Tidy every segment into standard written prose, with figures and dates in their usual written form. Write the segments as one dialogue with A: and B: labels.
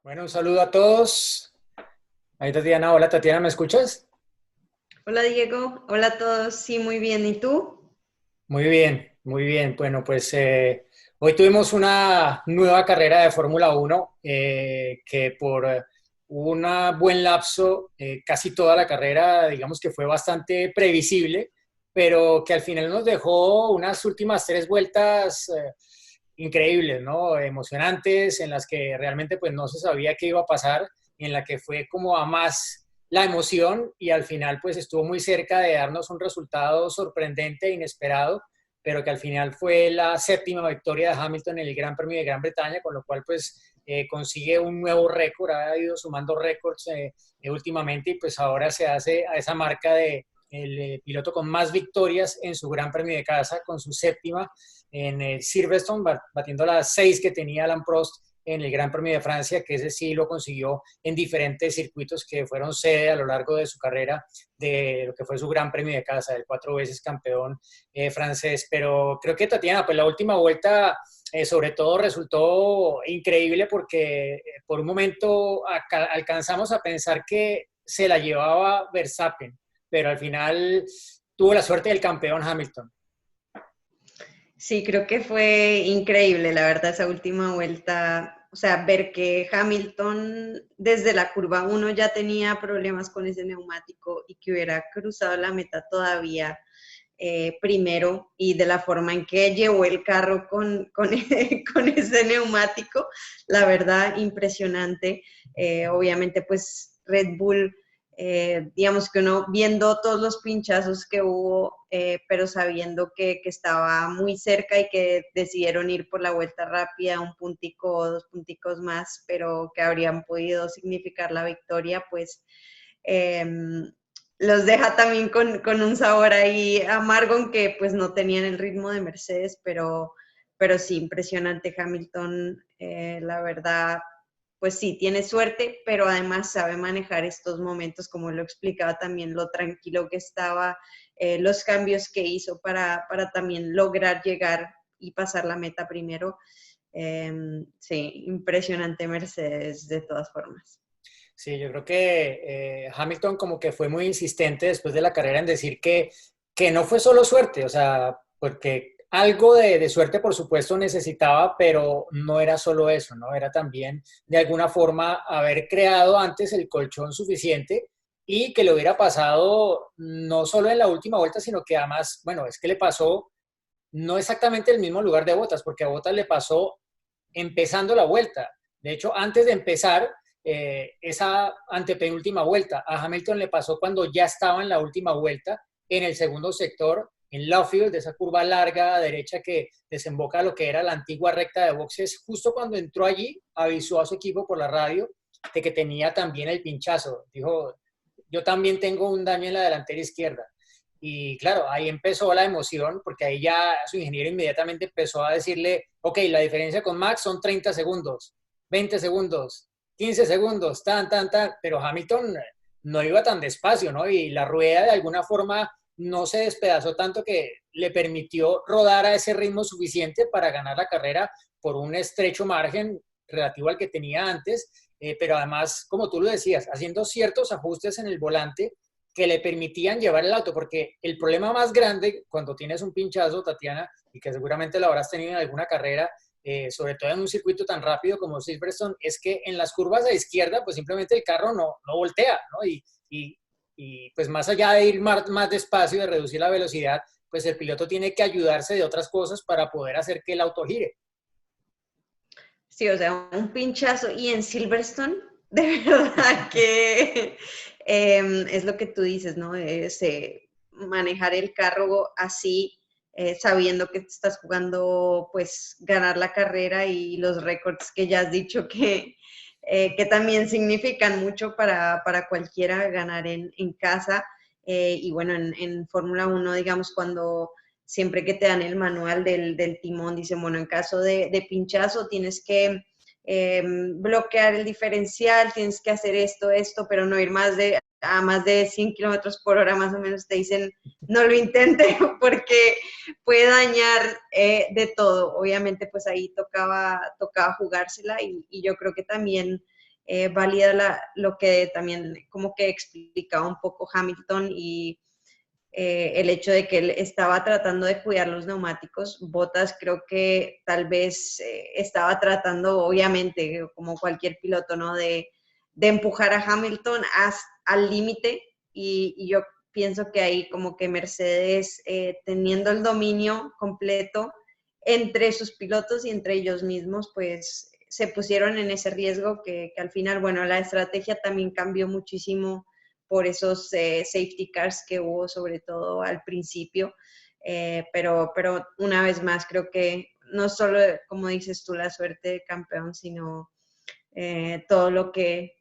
A: Bueno, un saludo a todos. Ahí Tatiana, hola Tatiana, ¿me escuchas?
B: Hola Diego, hola a todos, sí, muy bien, ¿y tú?
A: Muy bien, muy bien. Bueno, pues hoy tuvimos una nueva carrera de Fórmula Uno que por un buen lapso, casi toda la carrera, digamos que fue bastante previsible, pero que al final nos dejó unas últimas tres vueltas increíbles, ¿no? Emocionantes, en las que realmente pues no se sabía qué iba a pasar, en la que fue como a más la emoción y al final pues estuvo muy cerca de darnos un resultado sorprendente e inesperado, pero que al final fue la séptima victoria de Hamilton en el Gran Premio de Gran Bretaña, con lo cual pues consigue un nuevo récord, ha ido sumando récords últimamente y pues ahora se hace a esa marca de el piloto con más victorias en su Gran Premio de casa, con su séptima en Silverstone, batiendo las seis que tenía Alan Prost en el Gran Premio de Francia, que ese sí lo consiguió en diferentes circuitos que fueron sede a lo largo de su carrera de lo que fue su Gran Premio de casa, el cuatro veces campeón francés. Pero creo que Tatiana, pues la última vuelta sobre todo resultó increíble porque por un momento alcanzamos a pensar que se la llevaba Verstappen, pero al final tuvo la suerte del campeón Hamilton.
B: Sí, creo que fue increíble, la verdad, esa última vuelta, o sea, ver que Hamilton desde la curva uno ya tenía problemas con ese neumático y que hubiera cruzado la meta todavía primero y de la forma en que llevó el carro con ese neumático, la verdad, impresionante. Obviamente, pues Red Bull, digamos que uno viendo todos los pinchazos que hubo, pero sabiendo que estaba muy cerca y que decidieron ir por la vuelta rápida, un puntico o dos punticos más, pero que habrían podido significar la victoria, pues eh, los deja también con, un sabor ahí amargo, aunque pues no tenían el ritmo de Mercedes, pero sí, impresionante Hamilton, la verdad, pues sí, tiene suerte, pero además sabe manejar estos momentos, como lo explicaba también, lo tranquilo que estaba, los cambios que hizo para también lograr llegar y pasar la meta primero. Sí, impresionante Mercedes de todas formas.
A: Sí, yo creo que Hamilton como que fue muy insistente después de la carrera en decir que no fue solo suerte, o sea, porque algo de suerte por supuesto necesitaba, pero no era solo eso, ¿no? Era también de alguna forma haber creado antes el colchón suficiente y que le hubiera pasado no solo en la última vuelta, sino que además, bueno, es que le pasó no exactamente el mismo lugar de Bottas, porque a Bottas le pasó empezando la vuelta. De hecho, antes de empezar esa antepenúltima vuelta, a Hamilton le pasó cuando ya estaba en la última vuelta, en el segundo sector, en Lovefield, de esa curva larga a derecha que desemboca a lo que era la antigua recta de boxes. Justo cuando entró allí, avisó a su equipo por la radio de que tenía también el pinchazo. Dijo, yo también tengo un daño en la delantera izquierda. Y claro, ahí empezó la emoción, porque ahí ya su ingeniero inmediatamente empezó a decirle, ok, la diferencia con Max son 30 segundos, 20 segundos, 15 segundos, tan, pero Hamilton no iba tan despacio, ¿no? Y la rueda de alguna forma no se despedazó tanto que le permitió rodar a ese ritmo suficiente para ganar la carrera por un estrecho margen relativo al que tenía antes, pero además, como tú lo decías, haciendo ciertos ajustes en el volante que le permitían llevar el auto, porque el problema más grande cuando tienes un pinchazo, Tatiana, y que seguramente lo habrás tenido en alguna carrera, sobre todo en un circuito tan rápido como Silverstone, es que en las curvas a izquierda, pues simplemente el carro no voltea, ¿no? Y pues más allá de ir más despacio, de reducir la velocidad, pues el piloto tiene que ayudarse de otras cosas para poder hacer que el auto gire.
B: Sí, o sea, un pinchazo. Y en Silverstone, de verdad que es lo que tú dices, ¿no? Es manejar el carro así, sabiendo que te estás jugando, pues, ganar la carrera y los récords que ya has dicho que también significan mucho para cualquiera ganar en casa. Y bueno, en Fórmula Uno, digamos, cuando siempre que te dan el manual del timón, dicen, bueno, en caso de pinchazo tienes que bloquear el diferencial, tienes que hacer esto, pero no ir más de 100 kilómetros por hora más o menos, te dicen, no lo intente porque puede dañar de todo. Obviamente, pues ahí tocaba jugársela y yo creo que también válida lo que también como que explicaba un poco Hamilton y el hecho de que él estaba tratando de cuidar los neumáticos. Bottas creo que tal vez estaba tratando, obviamente, como cualquier piloto, ¿no? De empujar a Hamilton al límite y yo pienso que ahí como que Mercedes, teniendo el dominio completo entre sus pilotos y entre ellos mismos, pues se pusieron en ese riesgo que al final, bueno, la estrategia también cambió muchísimo por esos safety cars que hubo, sobre todo al principio. Pero una vez más, creo que no solo, como dices tú, la suerte de campeón, sino todo lo que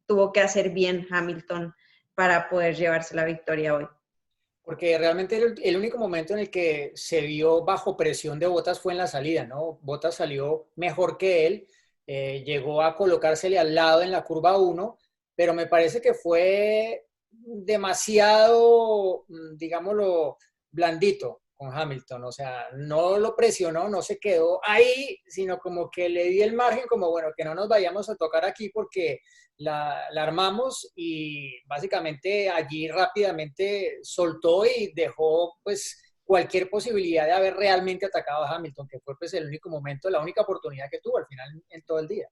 B: tuvo que hacer bien Hamilton para poder llevarse la victoria hoy.
A: Porque realmente el único momento en el que se vio bajo presión de Bottas fue en la salida, ¿no? Bottas salió mejor que él, llegó a colocársele al lado en la curva 1, pero me parece que fue demasiado, digámoslo, blandito con Hamilton, o sea, no lo presionó, no se quedó ahí, sino como que le di el margen, como bueno, que no nos vayamos a tocar aquí porque la armamos y básicamente allí rápidamente soltó y dejó pues cualquier posibilidad de haber realmente atacado a Hamilton, que fue pues el único momento, la única oportunidad que tuvo al final en todo el día.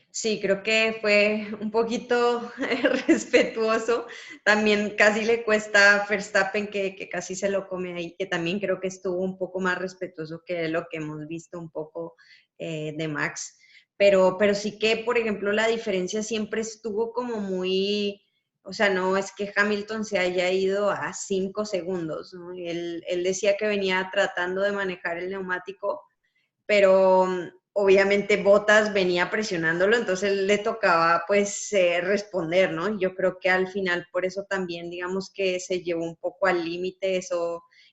B: Sí, creo que fue un poquito respetuoso. También casi le cuesta a Verstappen que casi se lo come ahí, que también creo que estuvo un poco más respetuoso que lo que hemos visto un poco de Max. Pero sí que, por ejemplo, la diferencia siempre estuvo como muy, o sea, no es que Hamilton se haya ido a 5 segundos, ¿no? Él decía que venía tratando de manejar el neumático, pero obviamente Bottas venía presionándolo, entonces le tocaba pues responder, ¿no? Yo creo que al final por eso también digamos que se llevó un poco al límite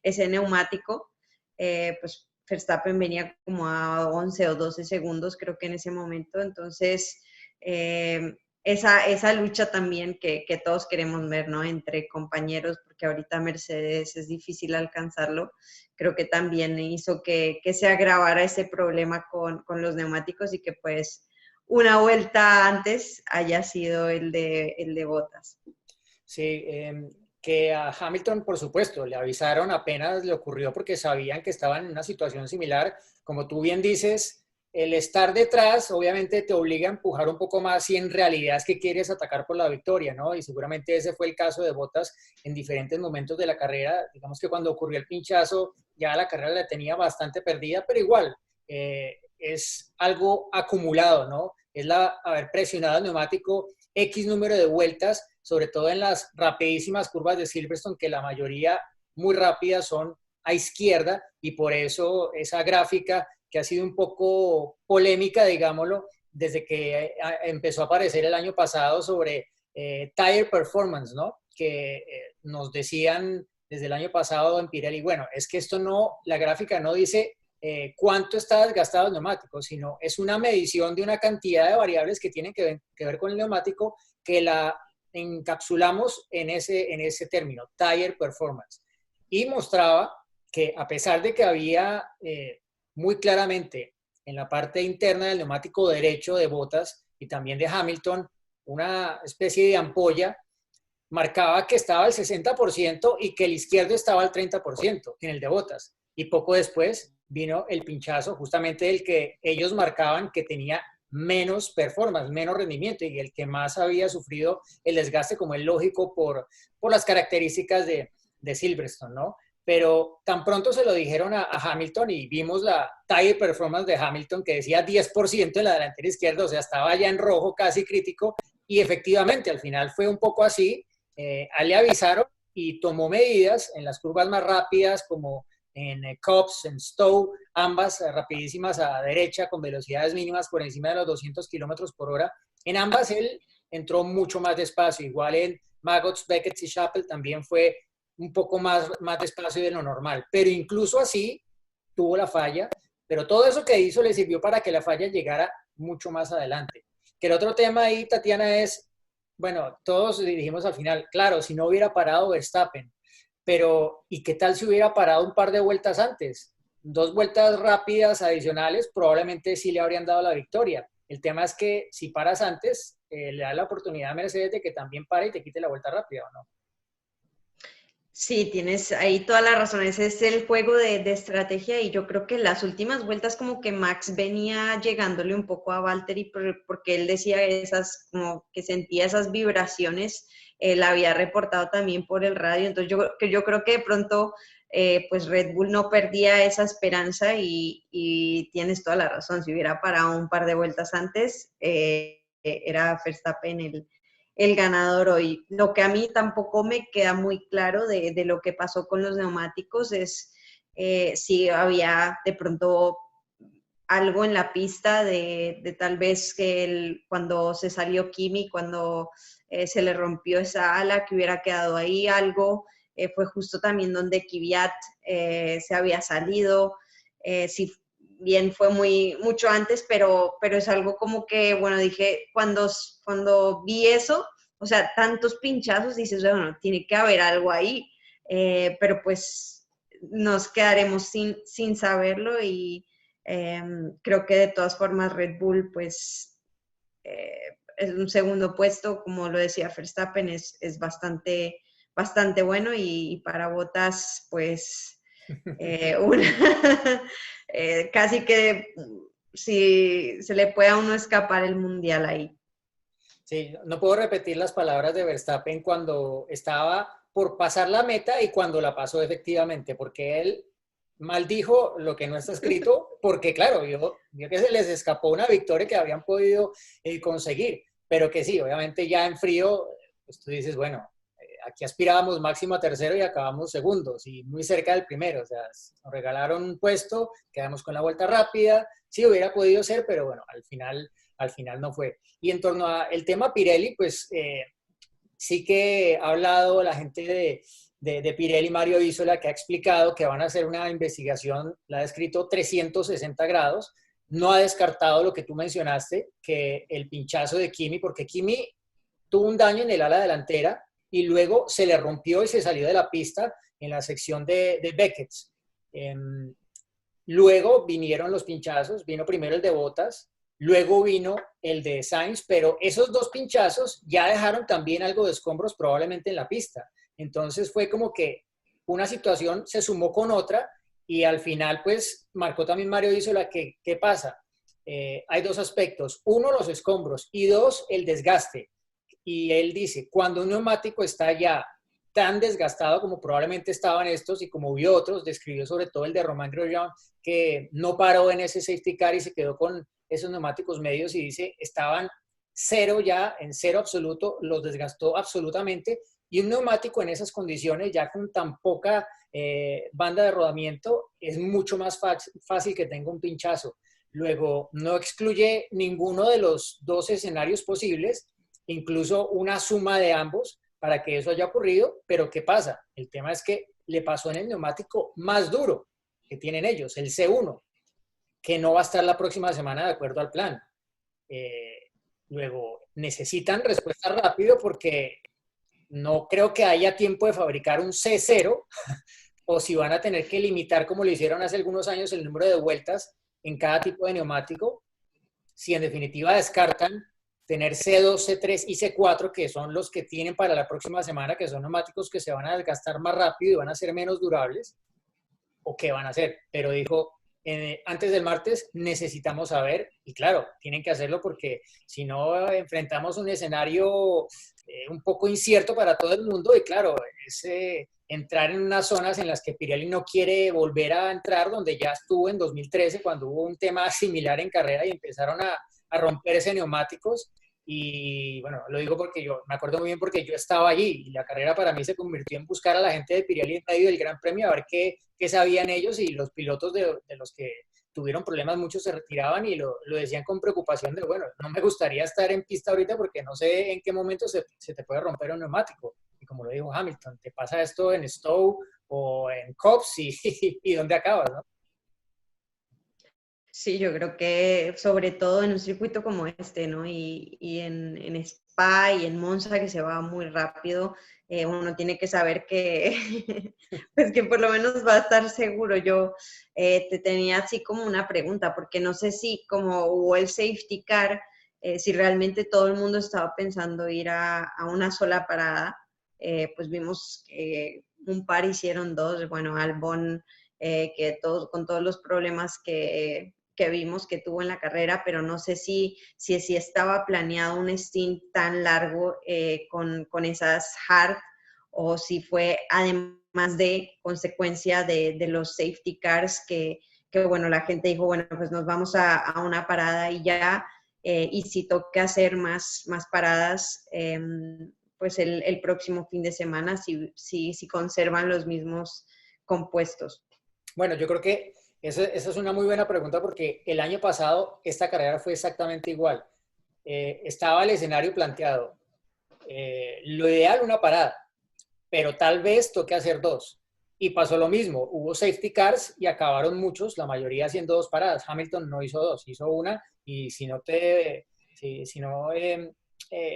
B: ese neumático, pues Verstappen venía como a 11 o 12 segundos creo que en ese momento, entonces esa lucha también que todos queremos ver, ¿no? Entre compañeros, porque ahorita Mercedes es difícil alcanzarlo, creo que también hizo que se agravara ese problema con los neumáticos y que pues una vuelta antes haya sido el de Bottas.
A: Sí, que a Hamilton, por supuesto, le avisaron apenas le ocurrió porque sabían que estaban en una situación similar. Como tú bien dices, el estar detrás obviamente te obliga a empujar un poco más si en realidad es que quieres atacar por la victoria, ¿no? Y seguramente ese fue el caso de Bottas en diferentes momentos de la carrera. Digamos que cuando ocurrió el pinchazo ya la carrera la tenía bastante perdida, pero igual es algo acumulado, ¿no? Es haber presionado el neumático X número de vueltas, sobre todo en las rapidísimas curvas de Silverstone, que la mayoría muy rápidas son a izquierda, y por eso esa gráfica que ha sido un poco polémica, digámoslo, desde que empezó a aparecer el año pasado sobre tire performance, ¿no? Que nos decían desde el año pasado en Pirelli, bueno, es que esto no, la gráfica no dice cuánto está desgastado el neumático, sino es una medición de una cantidad de variables que tienen que ver con el neumático, que la encapsulamos en ese término, tire performance. Y mostraba que a pesar de que había muy claramente en la parte interna del neumático derecho de Bottas y también de Hamilton una especie de ampolla, marcaba que estaba al 60% y que el izquierdo estaba al 30% en el de Bottas. Y poco después vino el pinchazo, justamente el que ellos marcaban que tenía menos performance, menos rendimiento y el que más había sufrido el desgaste, como es lógico por las características de Silverstone, ¿no? Pero tan pronto se lo dijeron a Hamilton y vimos la tire performance de Hamilton que decía 10% en la delantera izquierda, o sea, estaba ya en rojo casi crítico, y efectivamente al final fue un poco así. A él le avisaron y tomó medidas en las curvas más rápidas, como en Cops, en Stowe, ambas rapidísimas a derecha, con velocidades mínimas por encima de los 200 kilómetros por hora. En ambas él entró mucho más despacio, igual en Maggots, Beckett y Chappell también fue un poco más despacio de lo normal, pero incluso así tuvo la falla, pero todo eso que hizo le sirvió para que la falla llegara mucho más adelante. Que el otro tema ahí, Tatiana, es, bueno, todos dijimos al final, claro, si no hubiera parado Verstappen, pero ¿y qué tal si hubiera parado un par de vueltas antes? 2 vueltas rápidas adicionales probablemente sí le habrían dado la victoria. El tema es que si paras antes, le da la oportunidad a Mercedes de que también pare y te quite la vuelta rápida, ¿o no?
B: Sí, tienes ahí toda la razón. Ese es el juego de estrategia y yo creo que las últimas vueltas como que Max venía llegándole un poco a Valtteri porque él decía esas, como que sentía esas vibraciones, la había reportado también por el radio. Entonces yo creo que de pronto pues Red Bull no perdía esa esperanza y tienes toda la razón. Si hubiera parado un par de vueltas antes, era Verstappen el ganador hoy. Lo que a mí tampoco me queda muy claro de lo que pasó con los neumáticos es si había de pronto algo en la pista de tal vez que cuando se salió Kimi, cuando se le rompió esa ala que hubiera quedado ahí algo, fue justo también donde Kvyat se había salido, si bien fue mucho antes, pero es algo como que, bueno, dije, cuando vi eso, o sea, tantos pinchazos, dices, bueno, tiene que haber algo ahí, pero pues nos quedaremos sin saberlo y creo que de todas formas Red Bull, pues, es un segundo puesto, como lo decía Verstappen, es bastante bueno y para Bottas, pues, una, casi que si se le puede a uno escapar el mundial ahí.
A: Sí, no puedo repetir las palabras de Verstappen cuando estaba por pasar la meta y cuando la pasó efectivamente, porque él maldijo lo que no está escrito, porque claro, vio que se les escapó una victoria que habían podido conseguir, pero que sí, obviamente ya en frío, pues tú dices, bueno, aquí aspirábamos máximo a tercero y acabamos segundos y muy cerca del primero, o sea, nos regalaron un puesto, quedamos con la vuelta rápida, sí hubiera podido ser, pero bueno, al final no fue. Y en torno al tema Pirelli, pues sí que ha hablado la gente de Pirelli, Mario Isola, que ha explicado que van a hacer una investigación, la ha descrito 360 grados, no ha descartado lo que tú mencionaste, que el pinchazo de Kimi, porque Kimi tuvo un daño en el ala delantera y luego se le rompió y se salió de la pista en la sección de Beckett. Eh, Luego vinieron los pinchazos, vino primero el de Bottas, luego vino el de Sainz, pero esos dos pinchazos ya dejaron también algo de escombros probablemente en la pista. Entonces fue como que una situación se sumó con otra y al final pues marcó también Mario Isola que, ¿qué pasa? Hay dos aspectos. Uno, los escombros y dos, el desgaste. Y él dice, cuando un neumático está ya tan desgastado como probablemente estaban estos y como vio otros, describió sobre todo el de Romain Grosjean, que no paró en ese safety car y se quedó con esos neumáticos medios y dice, estaban cero ya, en cero absoluto, los desgastó absolutamente y un neumático en esas condiciones, ya con tan poca banda de rodamiento, es mucho más fácil que tenga un pinchazo. Luego, no excluye ninguno de los dos escenarios posibles, incluso una suma de ambos para que eso haya ocurrido, pero ¿qué pasa? El tema es que le pasó en el neumático más duro que tienen ellos, el C1, que no va a estar la próxima semana de acuerdo al plan. Luego, necesitan respuesta rápido porque no creo que haya tiempo de fabricar un C0 o si van a tener que limitar, como lo hicieron hace algunos años, el número de vueltas en cada tipo de neumático. Si en definitiva descartan tener C2, C3 y C4, que son los que tienen para la próxima semana, que son neumáticos que se van a desgastar más rápido y van a ser menos durables, o qué van a hacer. Pero dijo, antes del martes necesitamos saber, y claro, tienen que hacerlo porque si no enfrentamos un escenario un poco incierto para todo el mundo, y claro, es entrar en unas zonas en las que Pirelli no quiere volver a entrar, donde ya estuvo en 2013 cuando hubo un tema similar en carrera y empezaron a romperse neumáticos. Y bueno, lo digo porque yo me acuerdo muy bien porque yo estaba allí y la carrera para mí se convirtió en buscar a la gente de Pirelli en medio del Gran Premio a ver qué sabían ellos y los pilotos de los que tuvieron problemas, muchos se retiraban y lo decían con preocupación de, bueno, no me gustaría estar en pista ahorita porque no sé en qué momento se te puede romper un neumático. Y como lo dijo Hamilton, te pasa esto en Stowe o en Cops y dónde acabas, ¿no?
B: Sí, yo creo que sobre todo en un circuito como este, ¿no? Y en Spa y en Monza, que se va muy rápido, uno tiene que saber que, pues que por lo menos va a estar seguro. Yo te tenía así como una pregunta, porque no sé si como hubo el safety car, si realmente todo el mundo estaba pensando ir a una sola parada, pues vimos que un par hicieron dos, bueno, Albon, que todos, con todos los problemas que vimos que tuvo en la carrera, pero no sé si estaba planeado un stint tan largo con esas hard o si fue además de consecuencia de los safety cars bueno, la gente dijo, bueno, pues nos vamos a una parada y ya, y si toca hacer más paradas, pues el próximo fin de semana, si conservan los mismos compuestos.
A: Bueno, yo creo que esa es una muy buena pregunta porque el año pasado esta carrera fue exactamente igual. Estaba el escenario planteado. Lo ideal una parada, pero tal vez toque hacer dos. Y pasó lo mismo, hubo safety cars y acabaron muchos, la mayoría haciendo dos paradas. Hamilton no hizo dos, hizo una y si no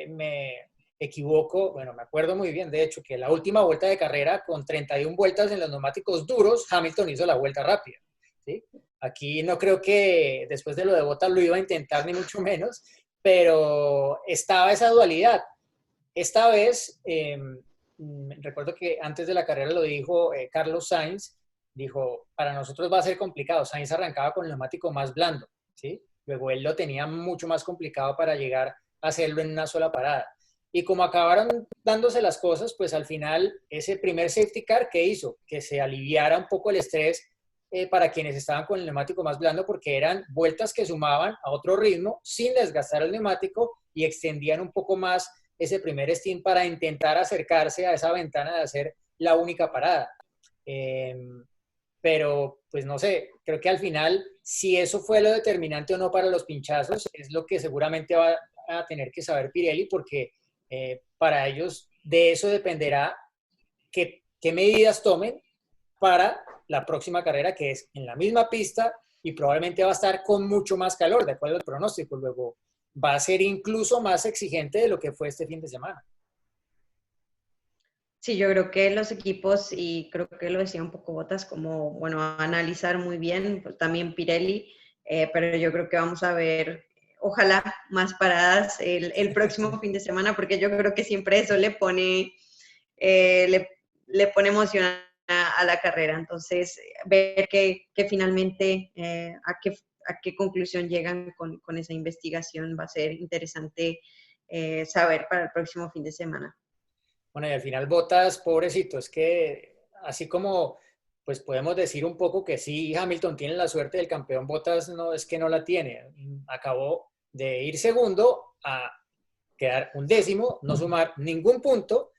A: me equivoco, bueno, me acuerdo muy bien, de hecho, que la última vuelta de carrera con 31 vueltas en los neumáticos duros, Hamilton hizo la vuelta rápida. ¿Sí? Aquí no creo que después de lo de Bottas lo iba a intentar ni mucho menos, pero estaba esa dualidad. Esta vez, recuerdo que antes de la carrera lo dijo Carlos Sainz, dijo, para nosotros va a ser complicado. Sainz arrancaba con el neumático más blando, ¿sí? Luego él lo tenía mucho más complicado para llegar a hacerlo en una sola parada. Y como acabaron dándose las cosas, pues al final ese primer safety car, ¿qué hizo? Que se aliviara un poco el estrés para quienes estaban con el neumático más blando, porque eran vueltas que sumaban a otro ritmo sin desgastar el neumático y extendían un poco más ese primer stint para intentar acercarse a esa ventana de hacer la única parada. Eh, pero, pues no sé, creo que al final, si eso fue lo determinante o no para los pinchazos, es lo que seguramente va a tener que saber Pirelli, porque para ellos de eso dependerá qué medidas tomen para la próxima carrera, que es en la misma pista y probablemente va a estar con mucho más calor, de acuerdo al pronóstico. Luego va a ser incluso más exigente de lo que fue este fin de semana.
B: Sí, yo creo que los equipos, y creo que lo decía un poco Botas, como, bueno, analizar muy bien, pues también Pirelli, pero yo creo que vamos a ver, ojalá, más paradas el próximo fin de semana, porque yo creo que siempre eso eh, le, le pone emoción a la carrera. Entonces, ver que finalmente a qué conclusión llegan con esa investigación va a ser interesante saber para el próximo fin de semana.
A: Bueno, y al final Bottas, pobrecito, es que así como pues podemos decir un poco que sí, Hamilton tiene la suerte del campeón, Bottas no es que no la tiene. Acabó de ir segundo a quedar un décimo, no sumar ningún punto.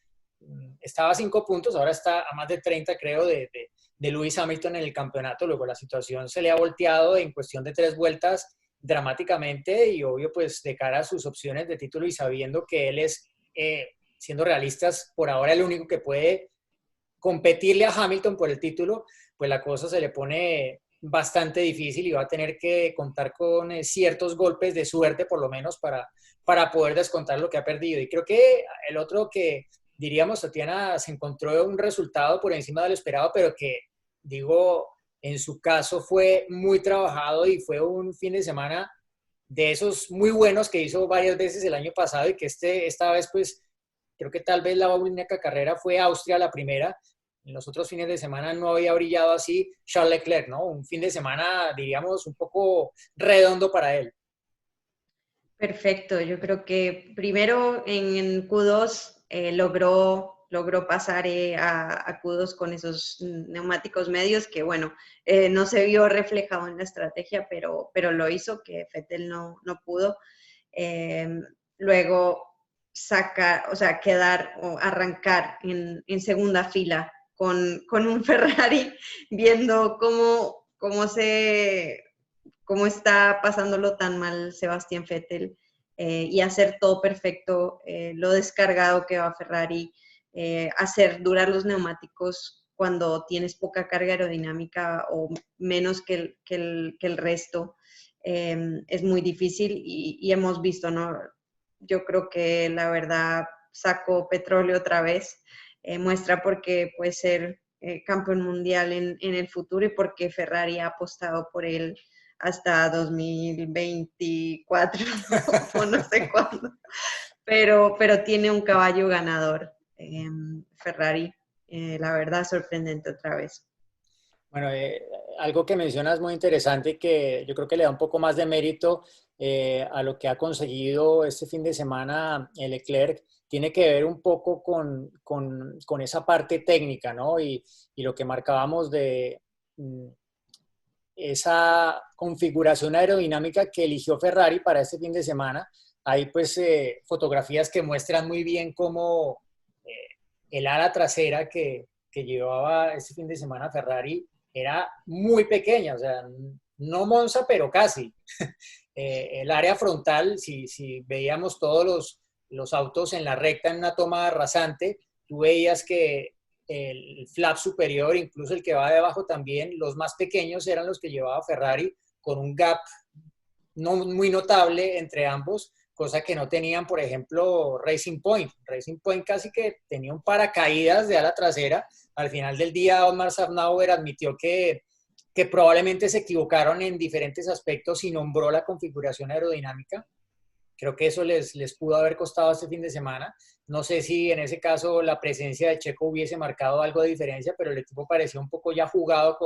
A: Estaba a 5 puntos, ahora está a más de 30, creo, de Lewis Hamilton en el campeonato. Luego la situación se le ha volteado en cuestión de 3 vueltas dramáticamente y obvio pues de cara a sus opciones de título y sabiendo que él es, siendo realistas, por ahora el único que puede competirle a Hamilton por el título, pues la cosa se le pone bastante difícil y va a tener que contar con ciertos golpes de suerte por lo menos para poder descontar lo que ha perdido. Y creo que el otro que diríamos, Tatiana, se encontró un resultado por encima de lo esperado, pero que digo, en su caso fue muy trabajado y fue un fin de semana de esos muy buenos que hizo varias veces el año pasado y que esta vez pues creo que tal vez la única carrera fue Austria la primera. En los otros fines de semana no había brillado así Charles Leclerc, ¿no? Un fin de semana, diríamos, un poco redondo para él.
B: Perfecto, yo creo que primero en Q2 logró pasar a Q2 con esos neumáticos medios que, bueno, no se vio reflejado en la estrategia, pero lo hizo, que Vettel no pudo. Eh, luego o sea, quedar o arrancar en segunda fila con un Ferrari, viendo cómo está pasándolo tan mal Sebastián Vettel y hacer todo perfecto, lo descargado que va Ferrari, hacer durar los neumáticos cuando tienes poca carga aerodinámica o menos que el resto. es muy difícil y hemos visto, ¿no? Yo creo que la verdad sacó petróleo otra vez, muestra por qué puede ser campeón mundial en el futuro y por qué Ferrari ha apostado por él hasta 2024 o no sé cuándo, pero tiene un caballo ganador, Ferrari, la verdad sorprendente otra vez.
A: Bueno, algo que mencionas muy interesante y que yo creo que le da un poco más de mérito a lo que ha conseguido este fin de semana el Leclerc, tiene que ver un poco con esa parte técnica, ¿no? Y lo que marcábamos de esa configuración aerodinámica que eligió Ferrari para este fin de semana. Hay pues fotografías que muestran muy bien cómo el ala trasera que llevaba este fin de semana Ferrari era muy pequeña, o sea, no Monza, pero casi. El área frontal, si veíamos todos los autos en la recta en una toma rasante, tú veías que el flap superior, incluso el que va debajo también, los más pequeños eran los que llevaba Ferrari, con un gap no muy notable entre ambos, cosa que no tenían, por ejemplo, Racing Point. Racing Point casi que tenía un paracaídas de ala trasera. Al final del día, Otmar Szafnauer admitió que probablemente se equivocaron en diferentes aspectos y nombró la configuración aerodinámica. Creo que eso les pudo haber costado este fin de semana. No sé si en ese caso la presencia de Checo hubiese marcado algo de diferencia, pero el equipo parecía un poco ya jugado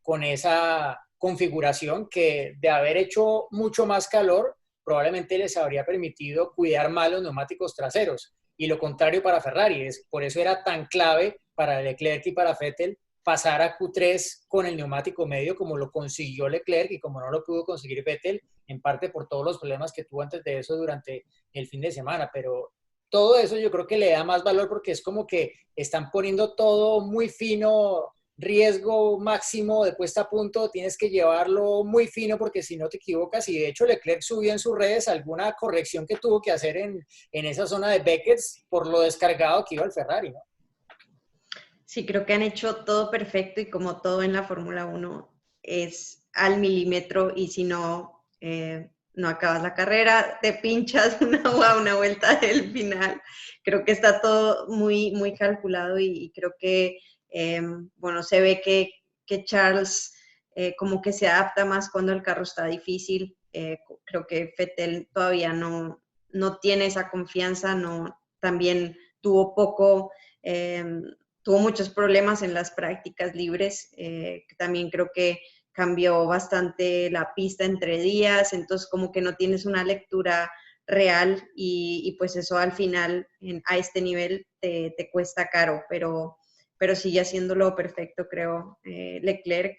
A: con esa configuración que de haber hecho mucho más calor, probablemente les habría permitido cuidar más los neumáticos traseros. Y lo contrario para Ferrari, por eso era tan clave para Leclerc y para Vettel pasar a Q3 con el neumático medio como lo consiguió Leclerc y como no lo pudo conseguir Vettel, en parte por todos los problemas que tuvo antes de eso durante el fin de semana, pero todo eso yo creo que le da más valor porque es como que están poniendo todo muy fino, riesgo máximo de puesta a punto, tienes que llevarlo muy fino porque si no te equivocas, y de hecho Leclerc subió en sus redes alguna corrección que tuvo que hacer en esa zona de Beckett por lo descargado que iba el Ferrari, ¿no?
B: Sí, creo que han hecho todo perfecto y como todo en la Fórmula 1 es al milímetro y si no, no acabas la carrera, te pinchas una vuelta del final. Creo que está todo muy, muy calculado y creo que, bueno, se ve que Charles como que se adapta más cuando el carro está difícil. Creo que Vettel todavía no tiene esa confianza, no, también tuvo poco... tuvo muchos problemas en las prácticas libres, que también creo que cambió bastante la pista entre días, entonces como que no tienes una lectura real y pues eso al final a este nivel te cuesta caro, pero sigue haciéndolo perfecto, creo, Leclerc.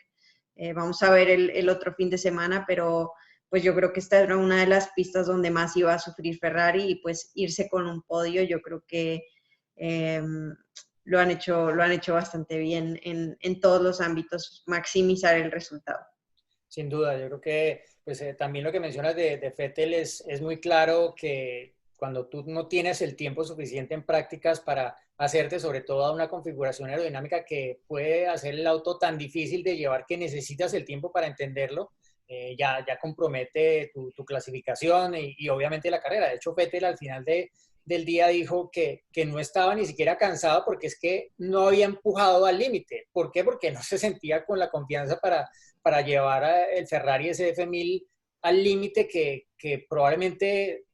B: Vamos a ver el otro fin de semana, pero pues yo creo que esta era una de las pistas donde más iba a sufrir Ferrari y pues irse con un podio, yo creo que lo han hecho bastante bien en todos los ámbitos, maximizar el resultado.
A: Sin duda, yo creo que pues, también lo que mencionas de Vettel es muy claro que cuando tú no tienes el tiempo suficiente en prácticas para hacerte sobre todo a una configuración aerodinámica que puede hacer el auto tan difícil de llevar que necesitas el tiempo para entenderlo, ya compromete tu clasificación y obviamente la carrera. De hecho, Vettel al final del día dijo que no estaba ni siquiera cansado porque es que no había empujado al límite. ¿Por qué? Porque no se sentía con la confianza para llevar el Ferrari SF1000 al límite que probablemente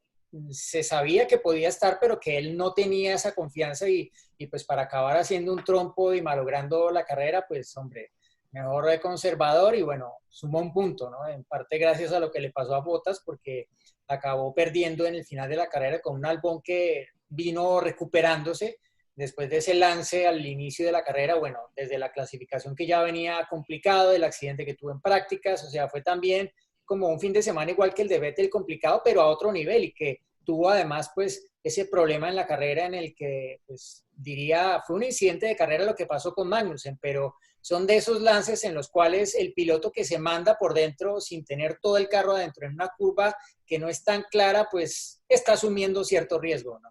A: se sabía que podía estar, pero que él no tenía esa confianza y pues para acabar haciendo un trompo y malogrando la carrera, pues hombre, mejor de conservador y bueno, sumó un punto, ¿no? En parte gracias a lo que le pasó a Bottas porque acabó perdiendo en el final de la carrera con un Albon que vino recuperándose después de ese lance al inicio de la carrera, bueno, desde la clasificación que ya venía complicado, del accidente que tuvo en prácticas, o sea, fue también como un fin de semana igual que el de Vettel complicado, pero a otro nivel y que tuvo además pues ese problema en la carrera en el que pues diría fue un incidente de carrera lo que pasó con Magnussen, pero son de esos lances en los cuales el piloto que se manda por dentro sin tener todo el carro adentro en una curva que no es tan clara, pues está asumiendo cierto riesgo, ¿no?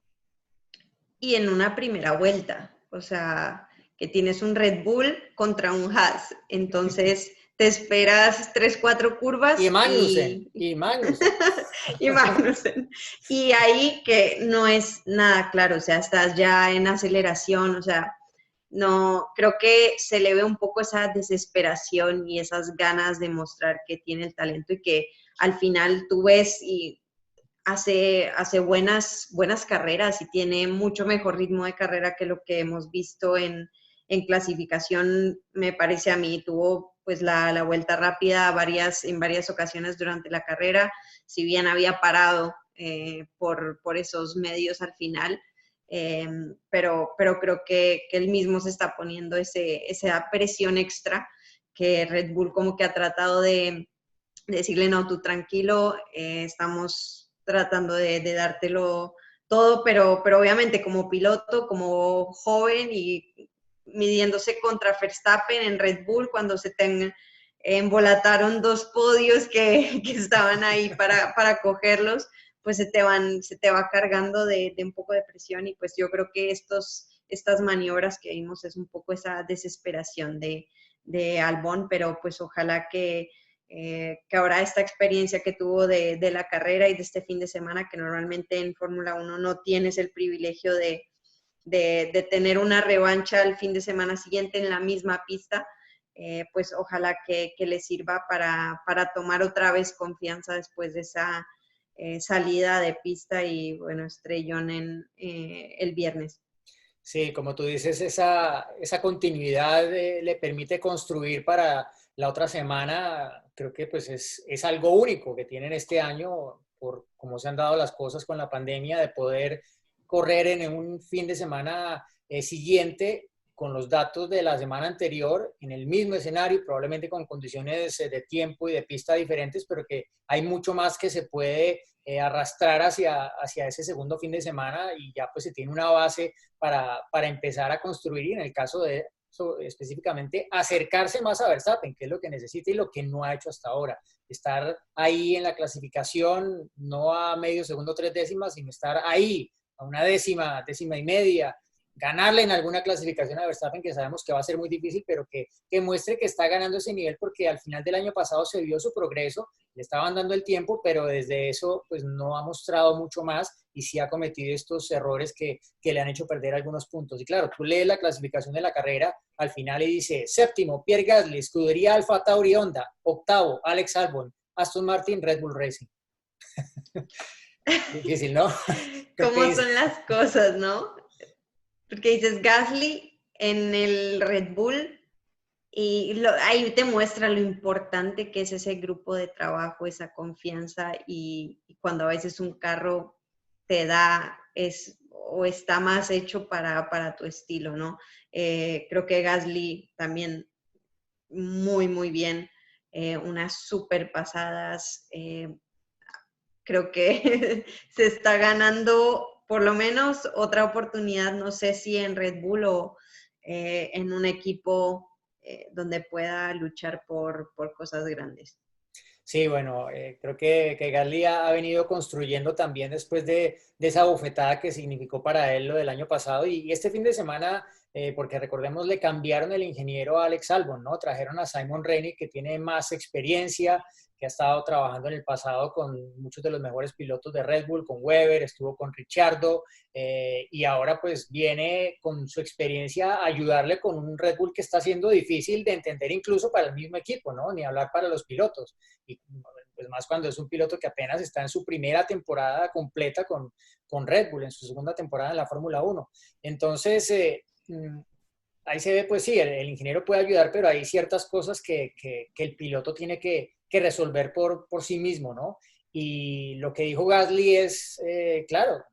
B: Y en una primera vuelta, o sea, que tienes un Red Bull contra un Haas, entonces te esperas 3, 4
A: Y
B: curvas
A: Magnussen, y Magnussen.
B: y Magnussen. Y ahí que no es nada claro, o sea, estás ya en aceleración, o sea, no, creo que se le ve un poco esa desesperación y esas ganas de mostrar que tiene el talento y que al final tú ves y hace buenas carreras y tiene mucho mejor ritmo de carrera que lo que hemos visto en clasificación, me parece a mí. Tuvo pues la vuelta rápida en varias ocasiones durante la carrera, si bien había parado por esos medios al final. Pero creo que él mismo se está poniendo esa presión extra que Red Bull como que ha tratado de decirle, no, tú tranquilo, estamos tratando de dártelo todo, pero obviamente como piloto, como joven y midiéndose contra Verstappen en Red Bull cuando embolataron 2 podios que estaban ahí para cogerlos, pues se te va cargando de un poco de presión y pues yo creo que estas maniobras que vimos es un poco esa desesperación de Albon, pero pues ojalá que ahora esta experiencia que tuvo de la carrera y de este fin de semana, que normalmente en Fórmula 1 no tienes el privilegio de tener una revancha el fin de semana siguiente en la misma pista, pues ojalá que le sirva para tomar otra vez confianza después de esa salida de pista y, bueno, estrellón el viernes.
A: Sí, como tú dices, esa continuidad le permite construir para la otra semana. Creo que pues es algo único que tienen este año por cómo se han dado las cosas con la pandemia, de poder correr en un fin de semana siguiente con los datos de la semana anterior en el mismo escenario, probablemente con condiciones de tiempo y de pista diferentes, pero que hay mucho más que se puede arrastrar hacia ese segundo fin de semana y ya pues se tiene una base para empezar a construir y en el caso de eso, específicamente acercarse más a Verstappen, que es lo que necesita y lo que no ha hecho hasta ahora. Estar ahí en la clasificación, no a medio segundo, 3 décimas, sino estar ahí a una décima, décima y media, ganarle en alguna clasificación a Verstappen, que sabemos que va a ser muy difícil, pero que muestre que está ganando ese nivel, porque al final del año pasado se vio su progreso, le estaban dando el tiempo, pero desde eso pues no ha mostrado mucho más y sí ha cometido estos errores que le han hecho perder algunos puntos. Y claro, tú lees la clasificación de la carrera al final y dice, séptimo, Pierre Gasly, escudería Alfa Tauri Honda, octavo, Alex Albon, Aston Martin, Red Bull Racing. Difícil, ¿no? Creo
B: ¿Cómo
A: que es,
B: son las cosas, no? Porque dices Gasly en el Red Bull y ahí te muestra lo importante que es ese grupo de trabajo, esa confianza y cuando a veces un carro te da o está más hecho para tu estilo, ¿no? Creo que Gasly también muy, muy bien, unas súper pasadas. Creo que se está ganando por lo menos otra oportunidad, no sé si en Red Bull o en un equipo donde pueda luchar por cosas grandes.
A: Sí, bueno, creo que Gasly ha venido construyendo también después de esa bofetada que significó para él lo del año pasado y este fin de semana, porque recordemos, le cambiaron el ingeniero a Alex Albon, ¿no? Trajeron a Simon Rennie, que tiene más experiencia, que ha estado trabajando en el pasado con muchos de los mejores pilotos de Red Bull, con Weber, estuvo con Ricciardo, y ahora pues viene con su experiencia a ayudarle con un Red Bull que está siendo difícil de entender incluso para el mismo equipo, ¿no? Ni hablar para los pilotos. Y pues más cuando es un piloto que apenas está en su primera temporada completa con Red Bull, en su segunda temporada en la Fórmula 1. Entonces, ahí se ve, pues sí, el ingeniero puede ayudar, pero hay ciertas cosas que el piloto tiene que resolver por sí mismo, ¿no? Y lo que dijo Gasly es, claro,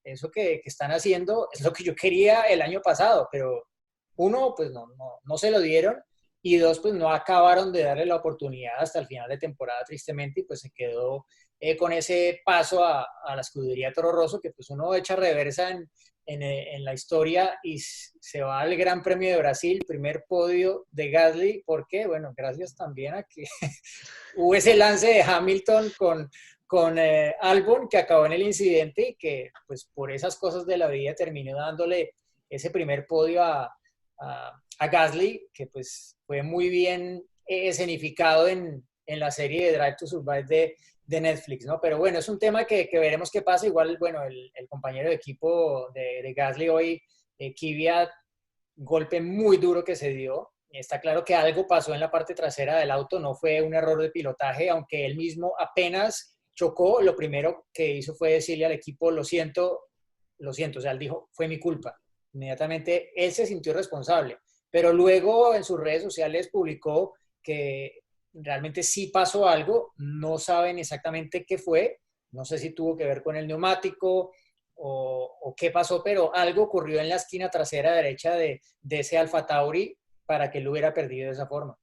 A: eso que están haciendo es lo que yo quería el año pasado, pero uno, pues no se lo dieron y dos, pues no acabaron de darle la oportunidad hasta el final de temporada, tristemente, y pues se quedó con ese paso a la escudería Toro Rosso, que pues uno echa reversa en la historia y se va al Gran Premio de Brasil, primer podio de Gasly. ¿Por qué? Bueno, gracias también a que hubo ese lance de Hamilton con Albon que acabó en el incidente y que pues por esas cosas de la vida terminó dándole ese primer podio a Gasly, que pues fue muy bien escenificado en la serie de Drive to Survive de Netflix, ¿no? Pero bueno, es un tema que veremos qué pasa. Igual, bueno, el compañero de equipo de Gasly hoy, Kvyat, golpe muy duro que se dio. Está claro que algo pasó en la parte trasera del auto, no fue un error de pilotaje, aunque él mismo apenas chocó, lo primero que hizo fue decirle al equipo, lo siento, o sea, él dijo, fue mi culpa. Inmediatamente él se sintió responsable, pero luego en sus redes sociales publicó que realmente sí pasó algo, no saben exactamente qué fue, no sé si tuvo que ver con el neumático o qué pasó, pero algo ocurrió en la esquina trasera derecha de ese Alfa Tauri para que él hubiera perdido de esa forma.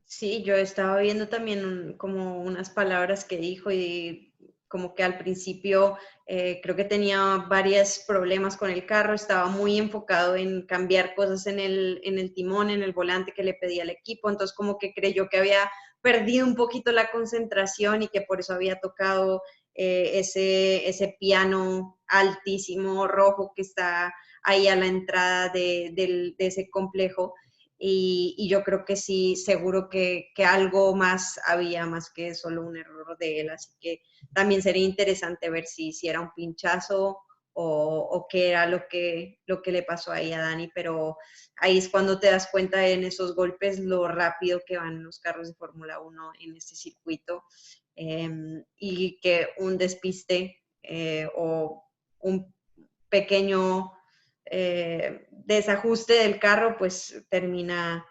B: Sí, yo estaba viendo también como unas palabras que dijo y como que al principio creo que tenía varios problemas con el carro, estaba muy enfocado en cambiar cosas en el timón, en el volante que le pedía al equipo, entonces como que creyó que había perdido un poquito la concentración y que por eso había tocado ese piano altísimo rojo que está ahí a la entrada de ese complejo. Y yo creo que sí, seguro que algo más había, más que solo un error de él. Así que también sería interesante ver si era un pinchazo o qué era lo que le pasó ahí a Dani. Pero ahí es cuando te das cuenta en esos golpes lo rápido que van los carros de Fórmula 1 en este circuito. Y que un despiste o un pequeño desajuste del carro, pues termina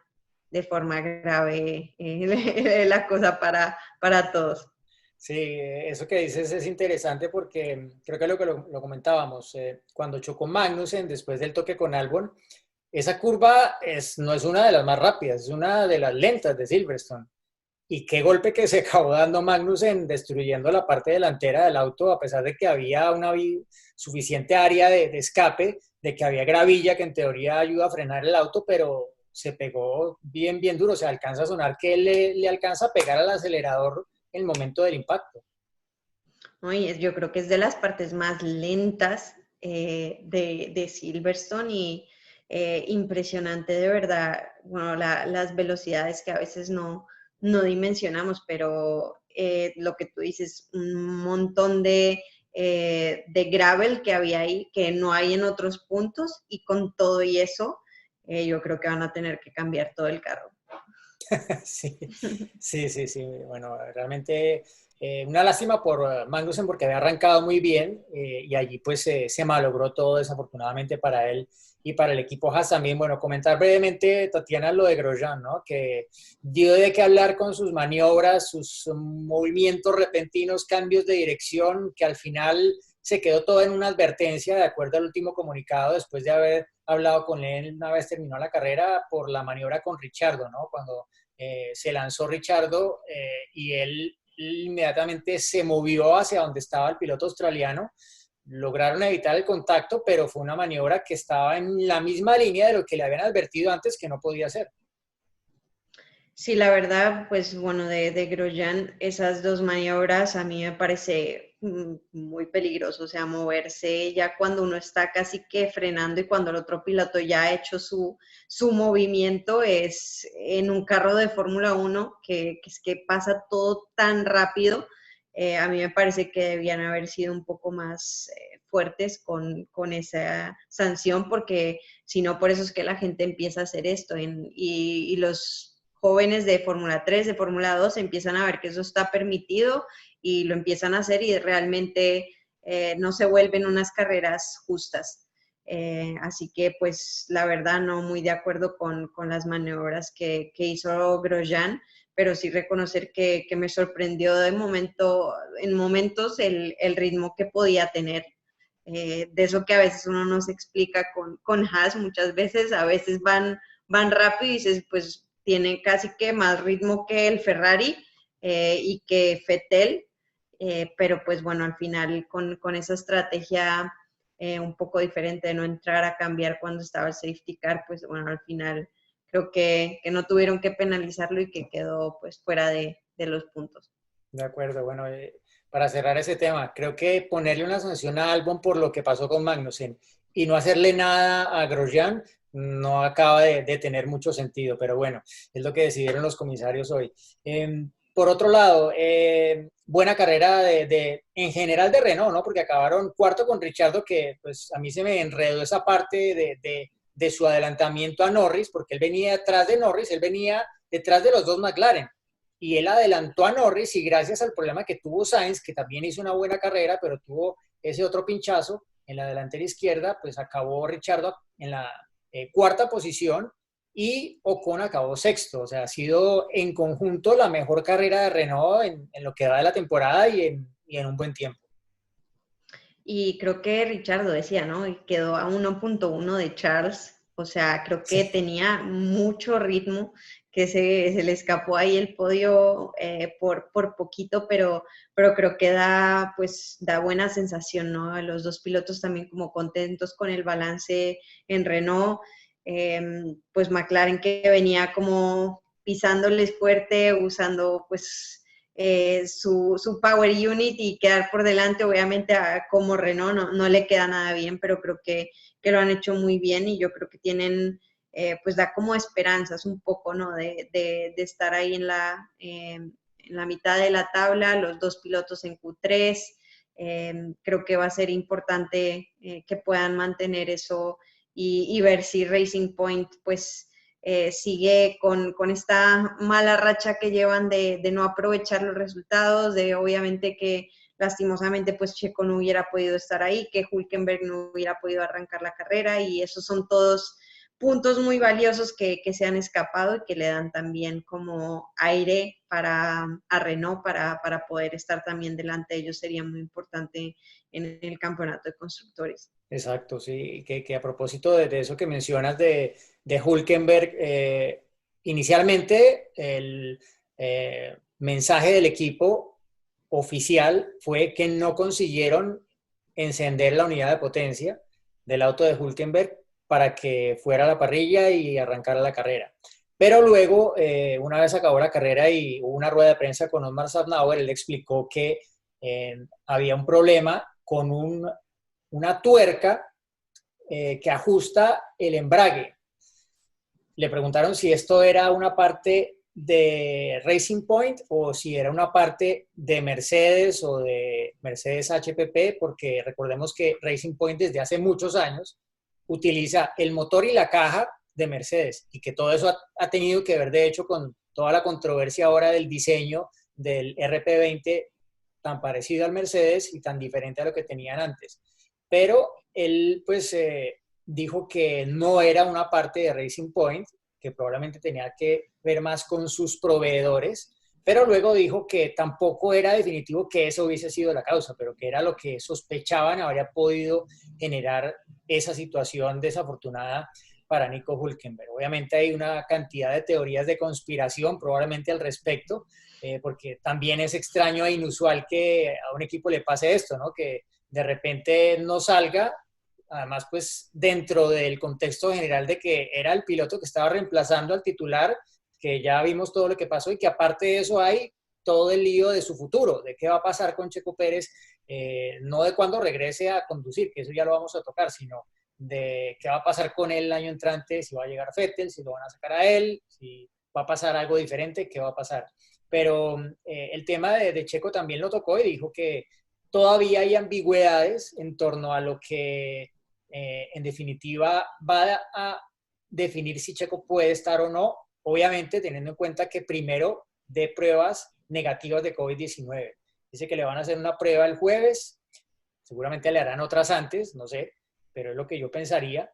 B: de forma grave la cosa para todos.
A: Sí, eso que dices es interesante porque creo que lo comentábamos, cuando chocó Magnussen después del toque con Albon, esa curva no es una de las más rápidas, es una de las lentas de Silverstone. Y qué golpe que se acabó dando Magnussen destruyendo la parte delantera del auto, a pesar de que había una suficiente área de escape, de que había gravilla que en teoría ayuda a frenar el auto, pero se pegó bien, bien duro. O sea, alcanza a sonar que él le alcanza a pegar al acelerador en el momento del impacto.
B: ¿No? Y yo creo que es de las partes más lentas de Silverstone y impresionante de verdad, bueno, las velocidades que a veces no dimensionamos, pero lo que tú dices, un montón de gravel que había ahí, que no hay en otros puntos, y con todo y eso, yo creo que van a tener que cambiar todo el carro.
A: Sí, sí, sí, sí. Bueno, realmente una lástima por Magnussen porque había arrancado muy bien y allí pues se malogró todo desafortunadamente para él y para el equipo Haas también. Bueno, comentar brevemente, Tatiana, lo de Grosjean, ¿no? Que dio de qué hablar con sus maniobras, sus movimientos repentinos, cambios de dirección, que al final se quedó todo en una advertencia de acuerdo al último comunicado después de haber hablado con él una vez terminó la carrera por la maniobra con Richardo, ¿no? Cuando se lanzó Richardo y él inmediatamente se movió hacia donde estaba el piloto australiano. Lograron evitar el contacto, pero fue una maniobra que estaba en la misma línea de lo que le habían advertido antes que no podía hacer.
B: Sí, la verdad, pues bueno, de Grosjean, esas dos maniobras a mí me parece muy peligroso, o sea, moverse ya cuando uno está casi que frenando y cuando el otro piloto ya ha hecho su movimiento es en un carro de Fórmula 1 que es que pasa todo tan rápido. A mí me parece que debían haber sido un poco más fuertes con esa sanción porque si no, por eso es que la gente empieza a hacer esto y los jóvenes de Fórmula 3, de Fórmula 2, empiezan a ver que eso está permitido y lo empiezan a hacer y realmente no se vuelven unas carreras justas. Así que pues la verdad no muy de acuerdo con las maniobras que hizo Grosjean, pero sí reconocer que me sorprendió de momento, en momentos el ritmo que podía tener. De eso que a veces uno no se explica con Haas, muchas veces, a veces van rápido y dices, pues tiene casi que más ritmo que el Ferrari y que Vettel, pero pues bueno, al final con esa estrategia un poco diferente de no entrar a cambiar cuando estaba el safety car, pues bueno, al final creo que no tuvieron que penalizarlo y que quedó pues fuera de los puntos.
A: De acuerdo, bueno, para cerrar ese tema, creo que ponerle una sanción a Albon por lo que pasó con Magnussen y no hacerle nada a Grosjean no acaba de tener mucho sentido, pero bueno, es lo que decidieron los comisarios hoy. Por otro lado, buena carrera en general de Renault, ¿no? Porque acabaron cuarto con Ricciardo, que pues a mí se me enredó esa parte de su adelantamiento a Norris, porque él venía detrás de Norris, él venía detrás de los dos McLaren, y él adelantó a Norris y gracias al problema que tuvo Sainz, que también hizo una buena carrera, pero tuvo ese otro pinchazo en la delantera izquierda, pues acabó Ricciardo en la cuarta posición y Ocon acabó sexto. O sea, ha sido en conjunto la mejor carrera de Renault en lo que va de la temporada y en un buen tiempo.
B: Y creo que Richardo decía, ¿no? Y quedó a 1.1 de Charles, o sea, creo que
A: Sí.
B: tenía mucho ritmo, que se le escapó ahí el podio por poquito, pero creo que pues, da buena sensación, ¿no? Los dos pilotos también como contentos con el balance en Renault, pues McLaren que venía como pisándoles fuerte, usando pues su Power Unit y quedar por delante, obviamente como Renault no le queda nada bien, pero creo que lo han hecho muy bien y yo creo que tienen, pues da como esperanzas un poco, ¿no? De estar ahí en la mitad de la tabla, los dos pilotos en Q3. Creo que va a ser importante que puedan mantener eso y ver si Racing Point, pues, sigue con esta mala racha que llevan de no aprovechar los resultados, de obviamente que lastimosamente pues Checo no hubiera podido estar ahí, que Hülkenberg no hubiera podido arrancar la carrera y esos son todos puntos muy valiosos que se han escapado y que le dan también como aire a Renault para poder estar también delante de ellos sería muy importante en el campeonato de constructores.
A: Exacto, sí, que a propósito de eso que mencionas de Hülkenberg, inicialmente el mensaje del equipo oficial fue que no consiguieron encender la unidad de potencia del auto de Hülkenberg para que fuera a la parrilla y arrancara la carrera. Pero luego, una vez acabó la carrera y hubo una rueda de prensa con Otmar Szafnauer, él explicó que había un problema con una tuerca que ajusta el embrague. Le preguntaron si esto era una parte de Racing Point o si era una parte de Mercedes o de Mercedes HPP, porque recordemos que Racing Point desde hace muchos años utiliza el motor y la caja de Mercedes y que todo eso ha tenido que ver de hecho con toda la controversia ahora del diseño del RP20 tan parecido al Mercedes y tan diferente a lo que tenían antes. Pero él pues dijo que no era una parte de Racing Point, que probablemente tenía que ver más con sus proveedores, pero luego dijo que tampoco era definitivo que eso hubiese sido la causa, pero que era lo que sospechaban habría podido generar esa situación desafortunada para Nico Hülkenberg. Obviamente hay una cantidad de teorías de conspiración probablemente al respecto, porque también es extraño e inusual que a un equipo le pase esto, ¿no? Que de repente no salga, además pues dentro del contexto general de que era el piloto que estaba reemplazando al titular, que ya vimos todo lo que pasó y que aparte de eso hay todo el lío de su futuro, de qué va a pasar con Checo Pérez, no de cuándo regrese a conducir, que eso ya lo vamos a tocar, sino de qué va a pasar con él el año entrante, si va a llegar Vettel, si lo van a sacar a él, si va a pasar algo diferente, qué va a pasar. Pero el tema de Checo también lo tocó y dijo que todavía hay ambigüedades en torno a lo que en definitiva va a definir si Checo puede estar o no, obviamente teniendo en cuenta que primero de pruebas negativas de COVID-19. Dice que le van a hacer una prueba el jueves, seguramente le harán otras antes, no sé, pero es lo que yo pensaría.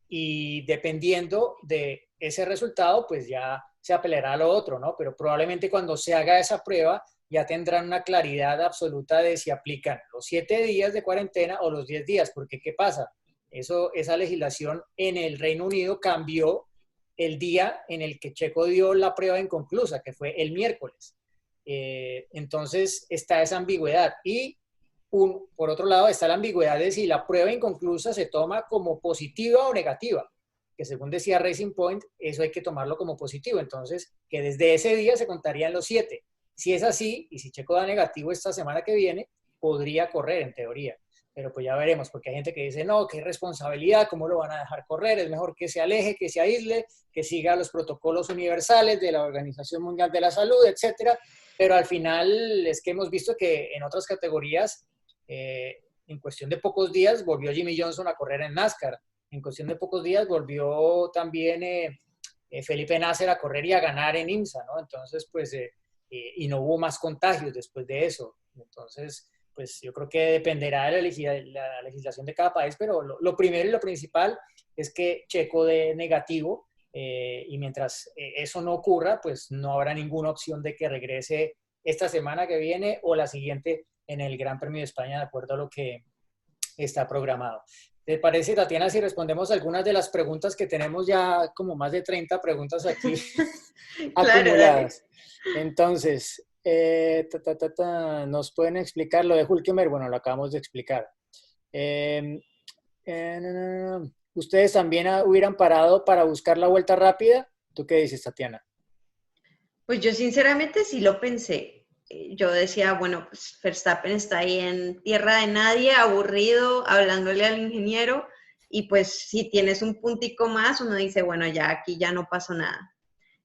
A: Y dependiendo de ese resultado, pues ya se apelará a lo otro, ¿no? Pero probablemente cuando se haga esa prueba ya tendrán una claridad absoluta de si aplican los 7 días de cuarentena o los 10 días, porque ¿qué pasa? Esa legislación en el Reino Unido cambió el día en el que Checo dio la prueba inconclusa, que fue el miércoles. Entonces está esa ambigüedad. Y por otro lado está la ambigüedad de si la prueba inconclusa se toma como positiva o negativa, que según decía Racing Point, eso hay que tomarlo como positivo. Entonces, que desde ese día se contarían los 7. Si es así, y si Checo da negativo esta semana que viene, podría correr en teoría. Pero pues ya veremos, porque hay gente que dice, no, qué responsabilidad, ¿cómo lo van a dejar correr? Es mejor que se aleje, que se aísle, que siga los protocolos universales de la Organización Mundial de la Salud, etcétera. Pero al final es que hemos visto que en otras categorías, en cuestión de pocos días, volvió Jimmy Johnson a correr en NASCAR. En cuestión de pocos días volvió también Felipe Nasser a correr y a ganar en IMSA, ¿no? Entonces, pues, y no hubo más contagios después de eso. Entonces, pues yo creo que dependerá de la legislación de cada país, pero lo primero y lo principal es que Checo dé negativo, y mientras eso no ocurra, pues no habrá ninguna opción de que regrese esta semana que viene o la siguiente en el Gran Premio de España, de acuerdo a lo que está programado. ¿Te parece, Tatiana, si respondemos algunas de las preguntas que tenemos ya como más de 30 preguntas aquí
B: Claro, dale.
A: acumuladas? Entonces, nos pueden explicar lo de Hulkenberg. Bueno, lo acabamos de explicar. No, no, no. ¿Ustedes también hubieran parado para buscar la vuelta rápida? ¿Tú qué dices, Tatiana?
B: Pues yo sinceramente sí lo pensé. Yo decía, bueno, pues Verstappen está ahí en tierra de nadie, aburrido, hablándole al ingeniero, y pues si tienes un puntico más, uno dice, bueno, ya aquí ya no pasó nada.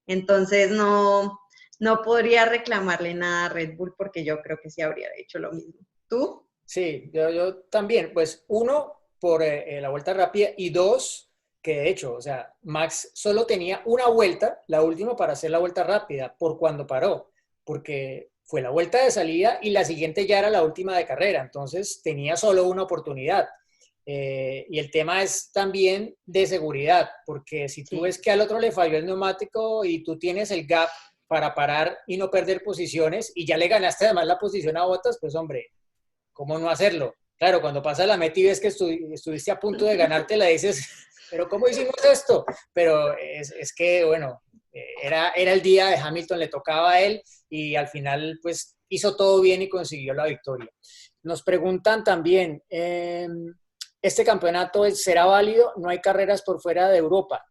B: Entonces no podría reclamarle nada a Red Bull porque yo creo que sí habría hecho lo mismo. ¿Tú?
A: Sí, yo también. Pues uno, por la vuelta rápida, y dos, que de hecho, o sea, Max solo tenía una vuelta, la última, para hacer la vuelta rápida, por cuando paró, porque fue la vuelta de salida y la siguiente ya era la última de carrera, entonces tenía solo una oportunidad. Y el tema es también de seguridad, porque si tú ves
B: Sí.
A: que al otro le falló el neumático y tú tienes el gap para parar y no perder posiciones, y ya le ganaste además la posición a Bottas, pues hombre, ¿cómo no hacerlo? Claro, cuando pasa la meta y ves que estuviste a punto de ganarte, la dices, pero ¿cómo hicimos esto? Pero es que, bueno, era el día de Hamilton, le tocaba a él y al final, pues, hizo todo bien y consiguió la victoria. Nos preguntan también, ¿este campeonato será válido? ¿No hay carreras por fuera de Europa?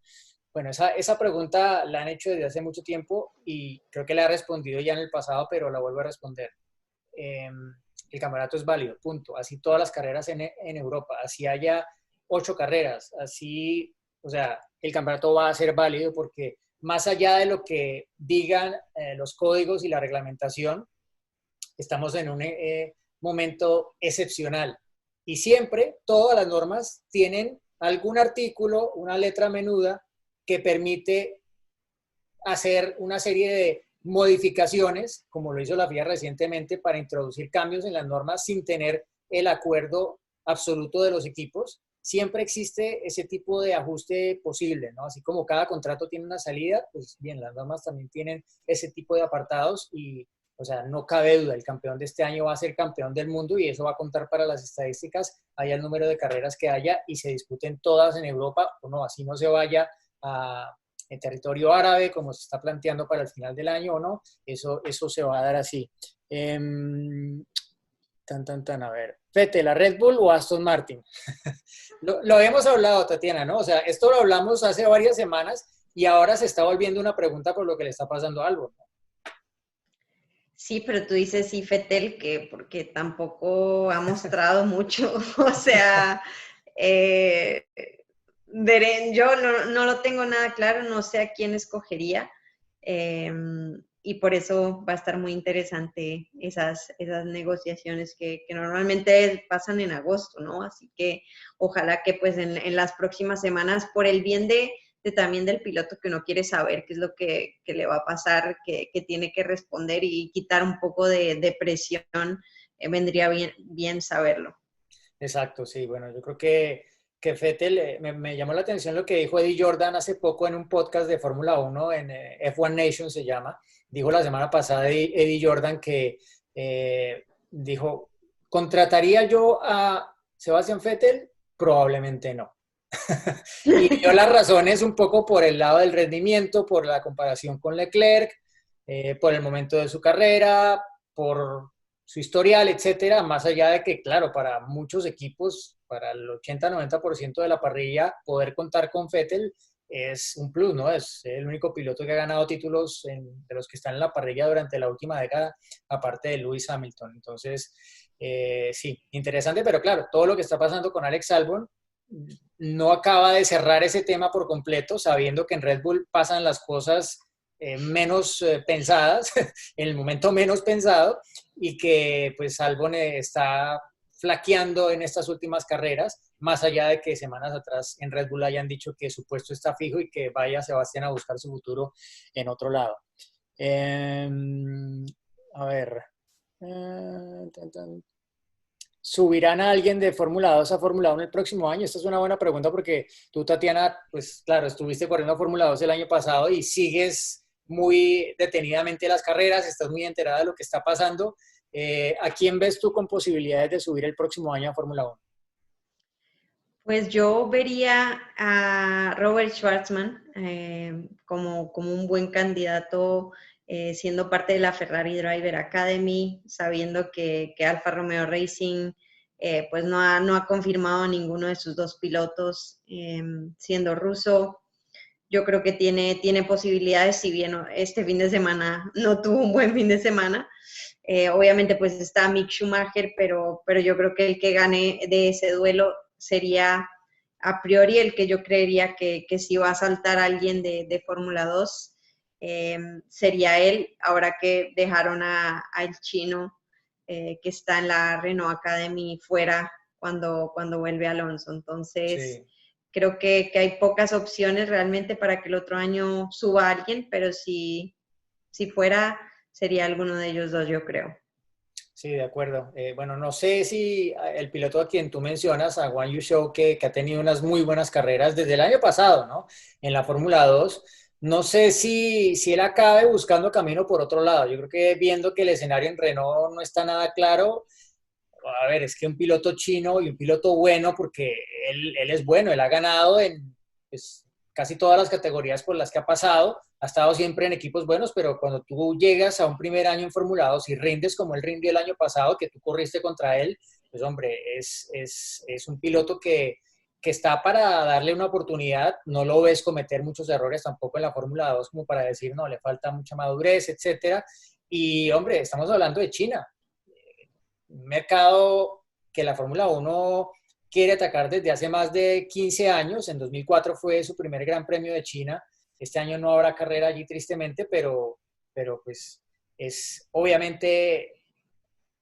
A: Bueno, esa pregunta la han hecho desde hace mucho tiempo y creo que la he respondido ya en el pasado, pero la vuelvo a responder. El campeonato es válido, punto. Así todas las carreras en Europa, así haya 8 carreras, así, o sea, el campeonato va a ser válido porque más allá de lo que digan los códigos y la reglamentación, estamos en un momento excepcional. Y siempre todas las normas tienen algún artículo, una letra menuda que permite hacer una serie de modificaciones, como lo hizo la FIA recientemente, para introducir cambios en las normas sin tener el acuerdo absoluto de los equipos. Siempre existe ese tipo de ajuste posible, ¿no? Así como cada contrato tiene una salida, pues bien, las normas también tienen ese tipo de apartados y, o sea, no cabe duda, el campeón de este año va a ser campeón del mundo y eso va a contar para las estadísticas, haya el número de carreras que haya y se disputen todas en Europa o no, así no se vaya a en territorio árabe, como se está planteando para el final del año o no, eso se va a dar así. A ver. Vettel, ¿la Red Bull o Aston Martin? Lo habíamos hablado, Tatiana, ¿no? O sea, esto lo hablamos hace varias semanas y ahora se está volviendo una pregunta por lo que le está pasando a Albon, ¿no?
B: Sí, pero tú dices sí, Fetel, que porque tampoco ha mostrado mucho. O sea, eh, yo no lo tengo nada claro, no sé a quién escogería. eh, y por eso va a estar muy interesante esas negociaciones que normalmente pasan en agosto, ¿no? Así que ojalá que pues en las próximas semanas, por el bien también del piloto que uno quiere saber qué es lo que le va a pasar, que tiene que responder y quitar un poco de presión, vendría bien saberlo.
A: Exacto, sí. Bueno, yo creo que Vettel, me llamó la atención lo que dijo Eddie Jordan hace poco en un podcast de Fórmula 1, en F1 Nation se llama. Dijo la semana pasada Eddie Jordan que dijo, ¿contrataría yo a Sebastian Vettel? Probablemente no. Y dio las razones un poco por el lado del rendimiento, por la comparación con Leclerc, por el momento de su carrera, por su historial, etcétera, más allá de que, claro, para muchos equipos, para el 80-90% de la parrilla, poder contar con Vettel es un plus, ¿no? Es el único piloto que ha ganado títulos de los que están en la parrilla durante la última década, aparte de Lewis Hamilton. Entonces, sí, interesante, pero claro, todo lo que está pasando con Alex Albon no acaba de cerrar ese tema por completo, sabiendo que en Red Bull pasan las cosas menos pensadas, en el momento menos pensado, y que pues Albon está flaqueando en estas últimas carreras, más allá de que semanas atrás en Red Bull hayan dicho que su puesto está fijo y que vaya Sebastián a buscar su futuro en otro lado. Eh, a ver. ¿Subirán a alguien de Fórmula 2 a Fórmula 1 el próximo año? Esta es una buena pregunta porque tú, Tatiana, pues claro, estuviste corriendo Fórmula 2 el año pasado y sigues muy detenidamente las carreras, estás muy enterada de lo que está pasando. ¿A quién ves tú con posibilidades de subir el próximo año a Fórmula 1?
B: Pues yo vería a Robert Schwartzman como un buen candidato, siendo parte de la Ferrari Driver Academy, sabiendo que Alfa Romeo Racing pues no ha confirmado a ninguno de sus dos pilotos, siendo ruso. Yo creo que tiene posibilidades, si bien este fin de semana no tuvo un buen fin de semana. Obviamente pues está Mick Schumacher, pero yo creo que el que gane de ese duelo sería a priori el que yo creería que si va a saltar a alguien de Fórmula 2, sería él, ahora que dejaron al chino que está en la Renault Academy fuera cuando vuelve Alonso. Entonces,
A: Sí.
B: creo que hay pocas opciones realmente para que el otro año suba alguien, pero si fuera, sería alguno de ellos dos, yo creo.
A: Sí, de acuerdo. Bueno, no sé si el piloto a quien tú mencionas, a Guan Yu Zhou, que ha tenido unas muy buenas carreras desde el año pasado, ¿no? En la Fórmula 2, no sé si él acabe buscando camino por otro lado. Yo creo que viendo que el escenario en Renault no está nada claro, a ver, es que un piloto chino y un piloto bueno, porque él es bueno, él ha ganado en pues, casi todas las categorías por las que ha pasado, ha estado siempre en equipos buenos, pero cuando tú llegas a un primer año en Fórmula 2 y rindes como él rindió el año pasado, que tú corriste contra él, pues hombre, es un piloto que está para darle una oportunidad, no lo ves cometer muchos errores tampoco en la Fórmula 2 como para decir, no, le falta mucha madurez, etcétera. Y hombre, estamos hablando de China, un mercado que la Fórmula 1 quiere atacar desde hace más de 15 años. En 2004 fue su primer Gran Premio de China. Este año no habrá carrera allí tristemente, pero pues es obviamente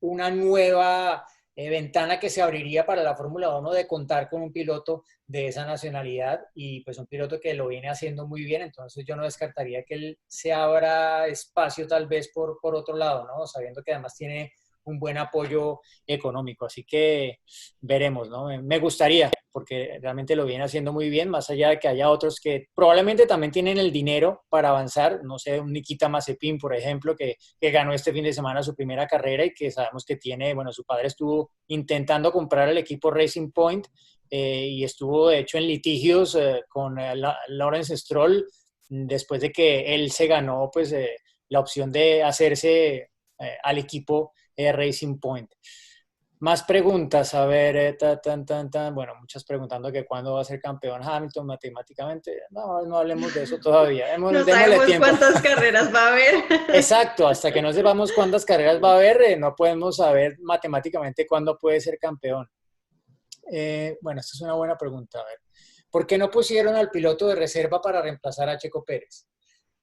A: una nueva ventana que se abriría para la Fórmula 1 de contar con un piloto de esa nacionalidad y pues un piloto que lo viene haciendo muy bien, entonces yo no descartaría que él se abra espacio tal vez por otro lado, ¿no? Sabiendo que además tiene un buen apoyo económico, así que veremos, ¿no? Me gustaría, porque realmente lo viene haciendo muy bien, más allá de que haya otros que probablemente también tienen el dinero para avanzar, no sé, un Nikita Mazepin, por ejemplo, que ganó este fin de semana su primera carrera y que sabemos que tiene, bueno, su padre estuvo intentando comprar el equipo Racing Point y estuvo de hecho en litigios con Lawrence Stroll después de que él se ganó pues la opción de hacerse al equipo Racing Point. Más preguntas, a ver, bueno, muchas preguntando que cuándo va a ser campeón Hamilton matemáticamente. No, no hablemos de eso todavía.
B: No
A: Démosle
B: sabemos
A: tiempo.
B: cuántas carreras va a haber.
A: Exacto, hasta que no sepamos cuántas carreras va a haber, no podemos saber matemáticamente cuándo puede ser campeón. Bueno, esta es una buena pregunta. A ver, ¿por qué no pusieron al piloto de reserva para reemplazar a Checo Pérez?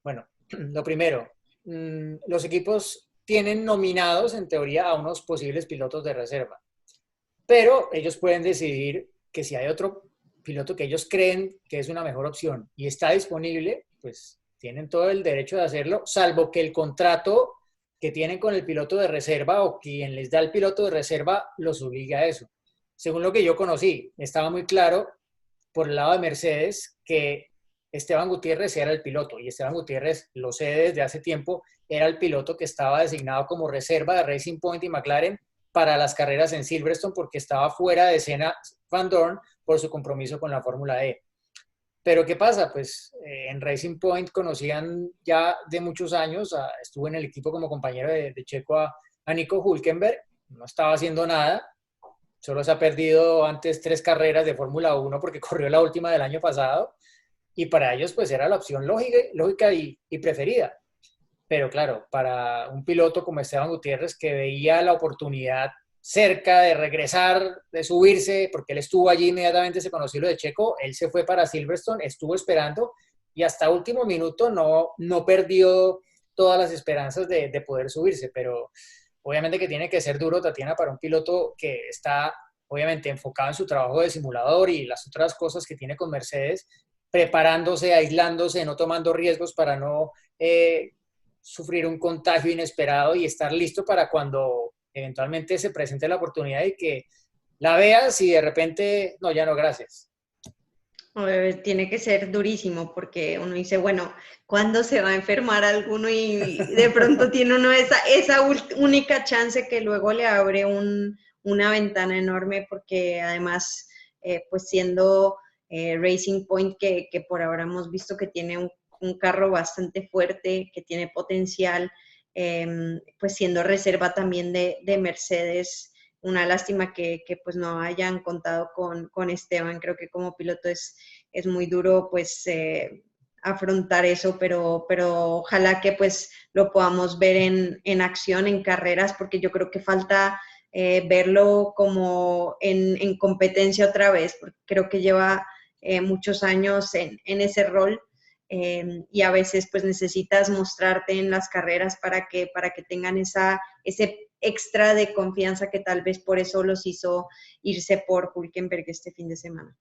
A: Bueno, lo primero, los equipos tienen nominados en teoría a unos posibles pilotos de reserva, pero ellos pueden decidir que si hay otro piloto que ellos creen que es una mejor opción y está disponible, pues tienen todo el derecho de hacerlo, salvo que el contrato que tienen con el piloto de reserva o quien les da el piloto de reserva los obligue a eso. Según lo que yo conocí, estaba muy claro por el lado de Mercedes que Esteban Gutiérrez era el piloto y Esteban Gutiérrez, lo sé desde hace tiempo, era el piloto que estaba designado como reserva de Racing Point y McLaren para las carreras en Silverstone porque estaba fuera de Senna Van Dorn por su compromiso con la Fórmula E. Pero ¿qué pasa? Pues en Racing Point conocían ya de muchos años, estuvo en el equipo como compañero de Checo a Nico Hülkenberg, no estaba haciendo nada, solo se ha perdido antes 3 carreras de Fórmula 1 porque corrió la última del año pasado y para ellos pues era la opción lógica y preferida. Pero claro, para un piloto como Esteban Gutiérrez que veía la oportunidad cerca de regresar, de subirse, porque él estuvo allí inmediatamente, se conoció lo de Checo, él se fue para Silverstone, estuvo esperando y hasta último minuto no perdió todas las esperanzas de poder subirse, pero obviamente que tiene que ser duro, Tatiana, para un piloto que está obviamente enfocado en su trabajo de simulador y las otras cosas que tiene con Mercedes, preparándose, aislándose, no tomando riesgos para no sufrir un contagio inesperado y estar listo para cuando eventualmente se presente la oportunidad y que la veas y de repente, no, ya no, gracias.
B: Tiene que ser durísimo porque uno dice, bueno, ¿cuándo se va a enfermar alguno? Y de pronto tiene uno esa única chance que luego le abre una ventana enorme porque además, pues siendo Racing Point, que por ahora hemos visto que tiene un carro bastante fuerte, que tiene potencial, pues siendo reserva también de Mercedes, una lástima que pues no hayan contado con Esteban. Creo que como piloto es muy duro pues afrontar eso, pero ojalá que pues lo podamos ver en acción, en carreras, porque yo creo que falta verlo como en competencia otra vez, porque creo que lleva muchos años en ese rol. Y a veces pues necesitas mostrarte en las carreras para que tengan ese extra de confianza que tal vez por eso los hizo irse por Hülkenberg este fin de semana.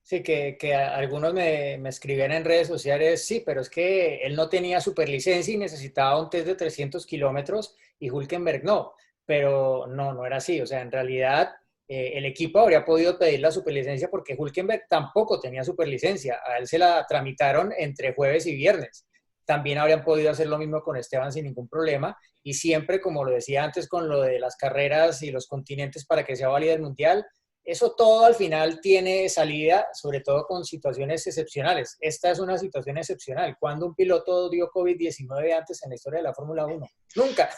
A: Sí, que algunos me escribían en redes sociales, sí, pero es que él no tenía superlicencia y necesitaba un test de 300 kilómetros y Hülkenberg no, pero no era así, o sea, en realidad el equipo habría podido pedir la superlicencia porque Hülkenberg tampoco tenía superlicencia, a él se la tramitaron entre jueves y viernes. También habrían podido hacer lo mismo con Esteban sin ningún problema y siempre, como lo decía antes, con lo de las carreras y los continentes para que sea válida el mundial, eso todo al final tiene salida, sobre todo con situaciones excepcionales. Esta es una situación excepcional. ¿Cuándo un piloto dio COVID-19 antes en la historia de la Fórmula 1? Nunca.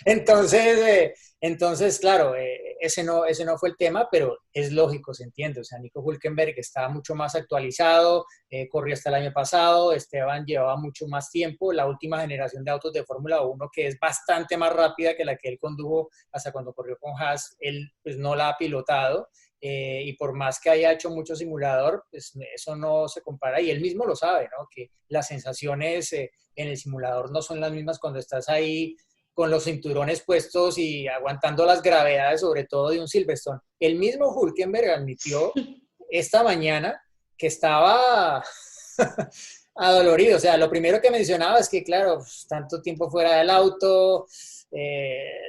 A: entonces, claro, ese no fue el tema, pero es lógico, se entiende. O sea, Nico Hülkenberg está mucho más actualizado, corrió hasta el año pasado, Esteban llevaba mucho más tiempo, la última generación de autos de Fórmula 1, que es bastante más rápida que la que él condujo hasta cuando corrió con Haas, él pues no la ha pilotado. Y por más que haya hecho mucho simulador, pues eso no se compara y él mismo lo sabe, ¿no? Que las sensaciones en el simulador no son las mismas cuando estás ahí con los cinturones puestos y aguantando las gravedades, sobre todo de un Silverstone. El mismo Hülkenberg admitió esta mañana que estaba adolorido. O sea, lo primero que mencionaba es que, claro, pues, tanto tiempo fuera del auto,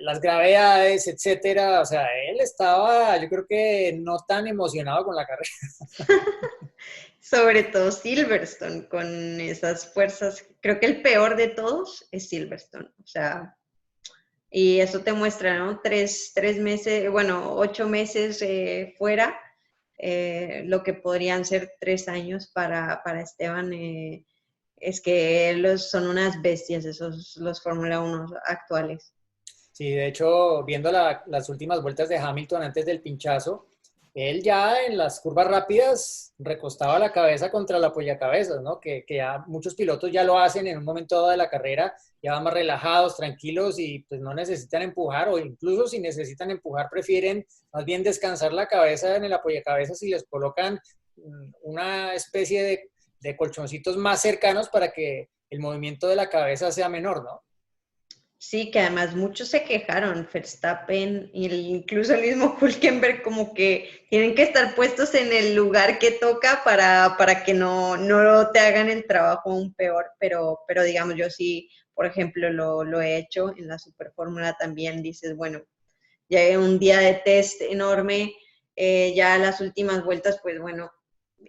A: las gravedades, etcétera. O sea, él estaba, yo creo que no tan emocionado con la carrera.
B: Sobre todo Silverstone, con esas fuerzas. Creo que el peor de todos es Silverstone. O sea, y eso te muestra, ¿no? Tres meses, bueno, 8 meses fuera, lo que podrían ser 3 años para Esteban. Es que son unas bestias esos, los Fórmula 1 actuales.
A: Sí, de hecho, viendo las últimas vueltas de Hamilton antes del pinchazo, él ya en las curvas rápidas recostaba la cabeza contra la apoyacabezas, ¿no? Que ya muchos pilotos ya lo hacen en un momento dado de la carrera, ya van más relajados, tranquilos y pues no necesitan empujar o incluso si necesitan empujar prefieren más bien descansar la cabeza en el apoyacabezas y les colocan una especie de colchoncitos más cercanos para que el movimiento de la cabeza sea menor, ¿no?
B: Sí, que además muchos se quejaron, Verstappen e incluso el mismo Hülkenberg, como que tienen que estar puestos en el lugar que toca para que no te hagan el trabajo aún peor, pero digamos, yo sí, por ejemplo, lo he hecho en la Superfórmula también, dices, bueno, ya hay un día de test enorme, ya las últimas vueltas, pues bueno,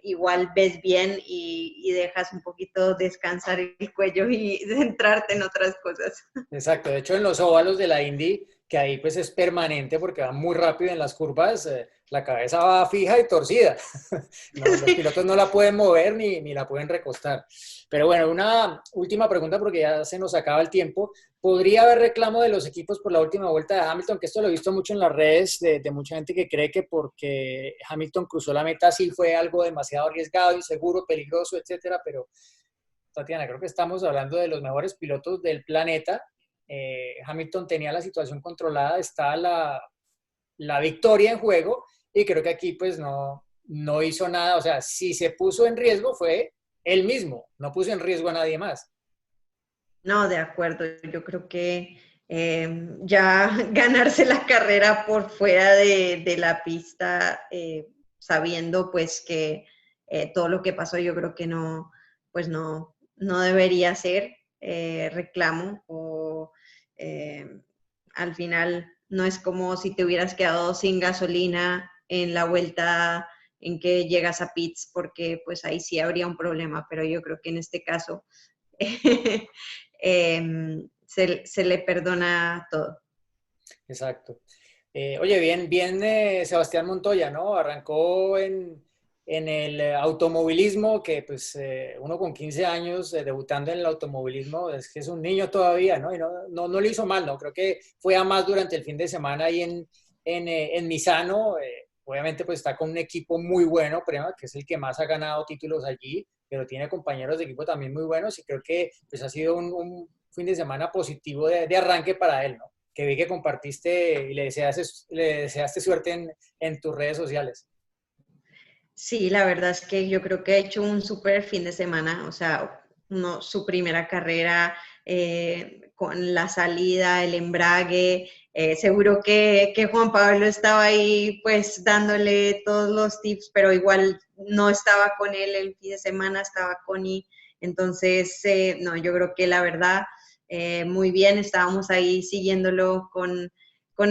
B: igual ves bien y dejas un poquito descansar el cuello y centrarte en otras cosas.
A: Exacto, de hecho en los óvalos de la Indy que ahí pues es permanente porque va muy rápido en las curvas, la cabeza va fija y torcida. No, los pilotos no la pueden mover ni la pueden recostar. Pero bueno, una última pregunta porque ya se nos acaba el tiempo. ¿Podría haber reclamo de los equipos por la última vuelta de Hamilton? Que esto lo he visto mucho en las redes de mucha gente que cree que porque Hamilton cruzó la meta sí fue algo demasiado arriesgado, inseguro, peligroso, etcétera. Pero Tatiana, creo que estamos hablando de los mejores pilotos del planeta. Hamilton tenía la situación controlada, está la victoria en juego y creo que aquí pues no hizo nada. O sea, si se puso en riesgo fue él mismo, no puso en riesgo a nadie más.
B: No, de acuerdo. Yo creo que ya ganarse la carrera por fuera de la pista, sabiendo pues que todo lo que pasó, yo creo que no, pues no debería ser reclamo o eh, al final no es como si te hubieras quedado sin gasolina en la vuelta en que llegas a pits, porque pues ahí sí habría un problema, pero yo creo que en este caso se le perdona todo.
A: Exacto. Oye, bien, Sebastián Montoya, ¿no? Arrancó en el automovilismo, que pues uno con 15 años debutando en el automovilismo, es que es un niño todavía, ¿no? Y no le hizo mal, ¿no? Creo que fue a más durante el fin de semana ahí en Misano. Obviamente pues está con un equipo muy bueno, Prema, que es el que más ha ganado títulos allí, pero tiene compañeros de equipo también muy buenos y creo que pues ha sido un fin de semana positivo de arranque para él, ¿no? Que vi que compartiste y le deseaste suerte en tus redes sociales.
B: Sí, la verdad es que yo creo que ha hecho un súper fin de semana, o sea, su primera carrera con la salida, el embrague, seguro que Juan Pablo estaba ahí pues dándole todos los tips, pero igual no estaba con él el fin de semana, estaba Connie, entonces no, yo creo que la verdad muy bien, estábamos ahí siguiéndolo con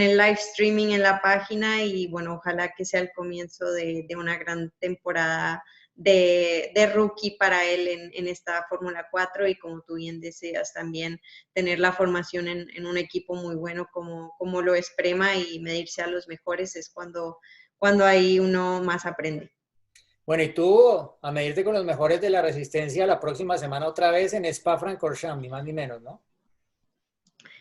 B: el live streaming en la página y bueno, ojalá que sea el comienzo de una gran temporada de rookie para él en esta Fórmula 4 y como tú bien deseas también tener la formación en un equipo muy bueno como lo es Prema y medirse a los mejores es cuando ahí uno más aprende.
A: Bueno, y tú a medirte con los mejores de la resistencia la próxima semana otra vez en Spa-Francorchamps, ni más ni menos, ¿no?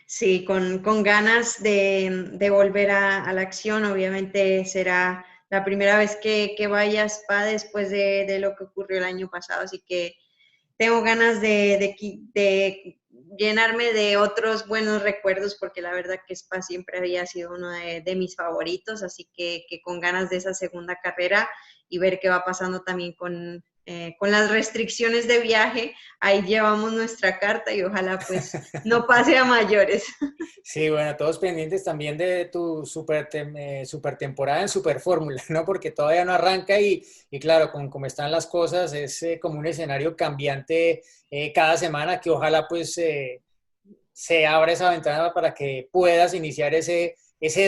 B: Sí, con ganas de volver a la acción. Obviamente será la primera vez que vaya a Spa después de lo que ocurrió el año pasado, así que tengo ganas de llenarme de otros buenos recuerdos porque la verdad que Spa siempre había sido uno de mis favoritos, así que con ganas de esa segunda carrera y ver qué va pasando también con las restricciones de viaje, ahí llevamos nuestra carta y ojalá pues no pase a mayores.
A: Sí, bueno, todos pendientes también de tu super temporada en Super Fórmula, ¿no? Porque todavía no arranca y claro, con cómo están las cosas, es como un escenario cambiante cada semana que ojalá pues se abra esa ventana para que puedas iniciar ese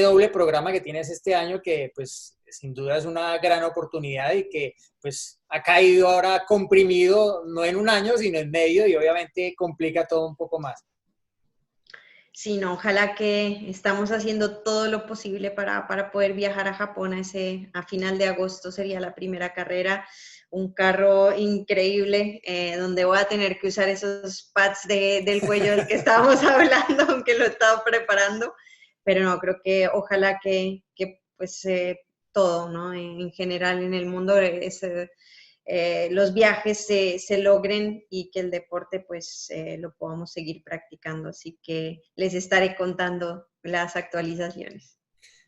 A: doble programa que tienes este año que pues sin duda es una gran oportunidad y que pues ha caído ahora comprimido, no en un año, sino en medio y obviamente complica todo un poco más.
B: Sí, no, ojalá que estamos haciendo todo lo posible para poder viajar a Japón a final de agosto sería la primera carrera, un carro increíble donde voy a tener que usar esos pads del cuello del que estábamos hablando, aunque lo he estado preparando, pero no, creo que ojalá que pues todo, ¿no? En general en el mundo los viajes se logren y que el deporte pues lo podamos seguir practicando. Así que les estaré contando las actualizaciones.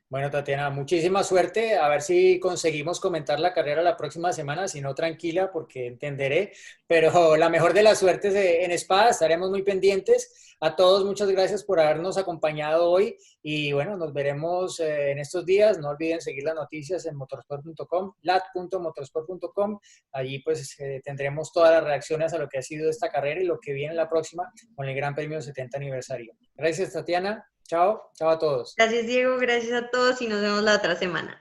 A: Bueno, Tatiana, muchísima suerte. A ver si conseguimos comentar la carrera la próxima semana, si no, tranquila, porque entenderé. Pero la mejor de las suertes en Spa, estaremos muy pendientes. A todos, muchas gracias por habernos acompañado hoy. Y bueno, nos veremos en estos días. No olviden seguir las noticias en motorsport.com, lat.motorsport.com. Allí pues tendremos todas las reacciones a lo que ha sido esta carrera y lo que viene la próxima con el Gran Premio 70 aniversario. Gracias, Tatiana. Chao, chao a todos.
B: Gracias, Diego. Gracias a todos y nos vemos la otra semana.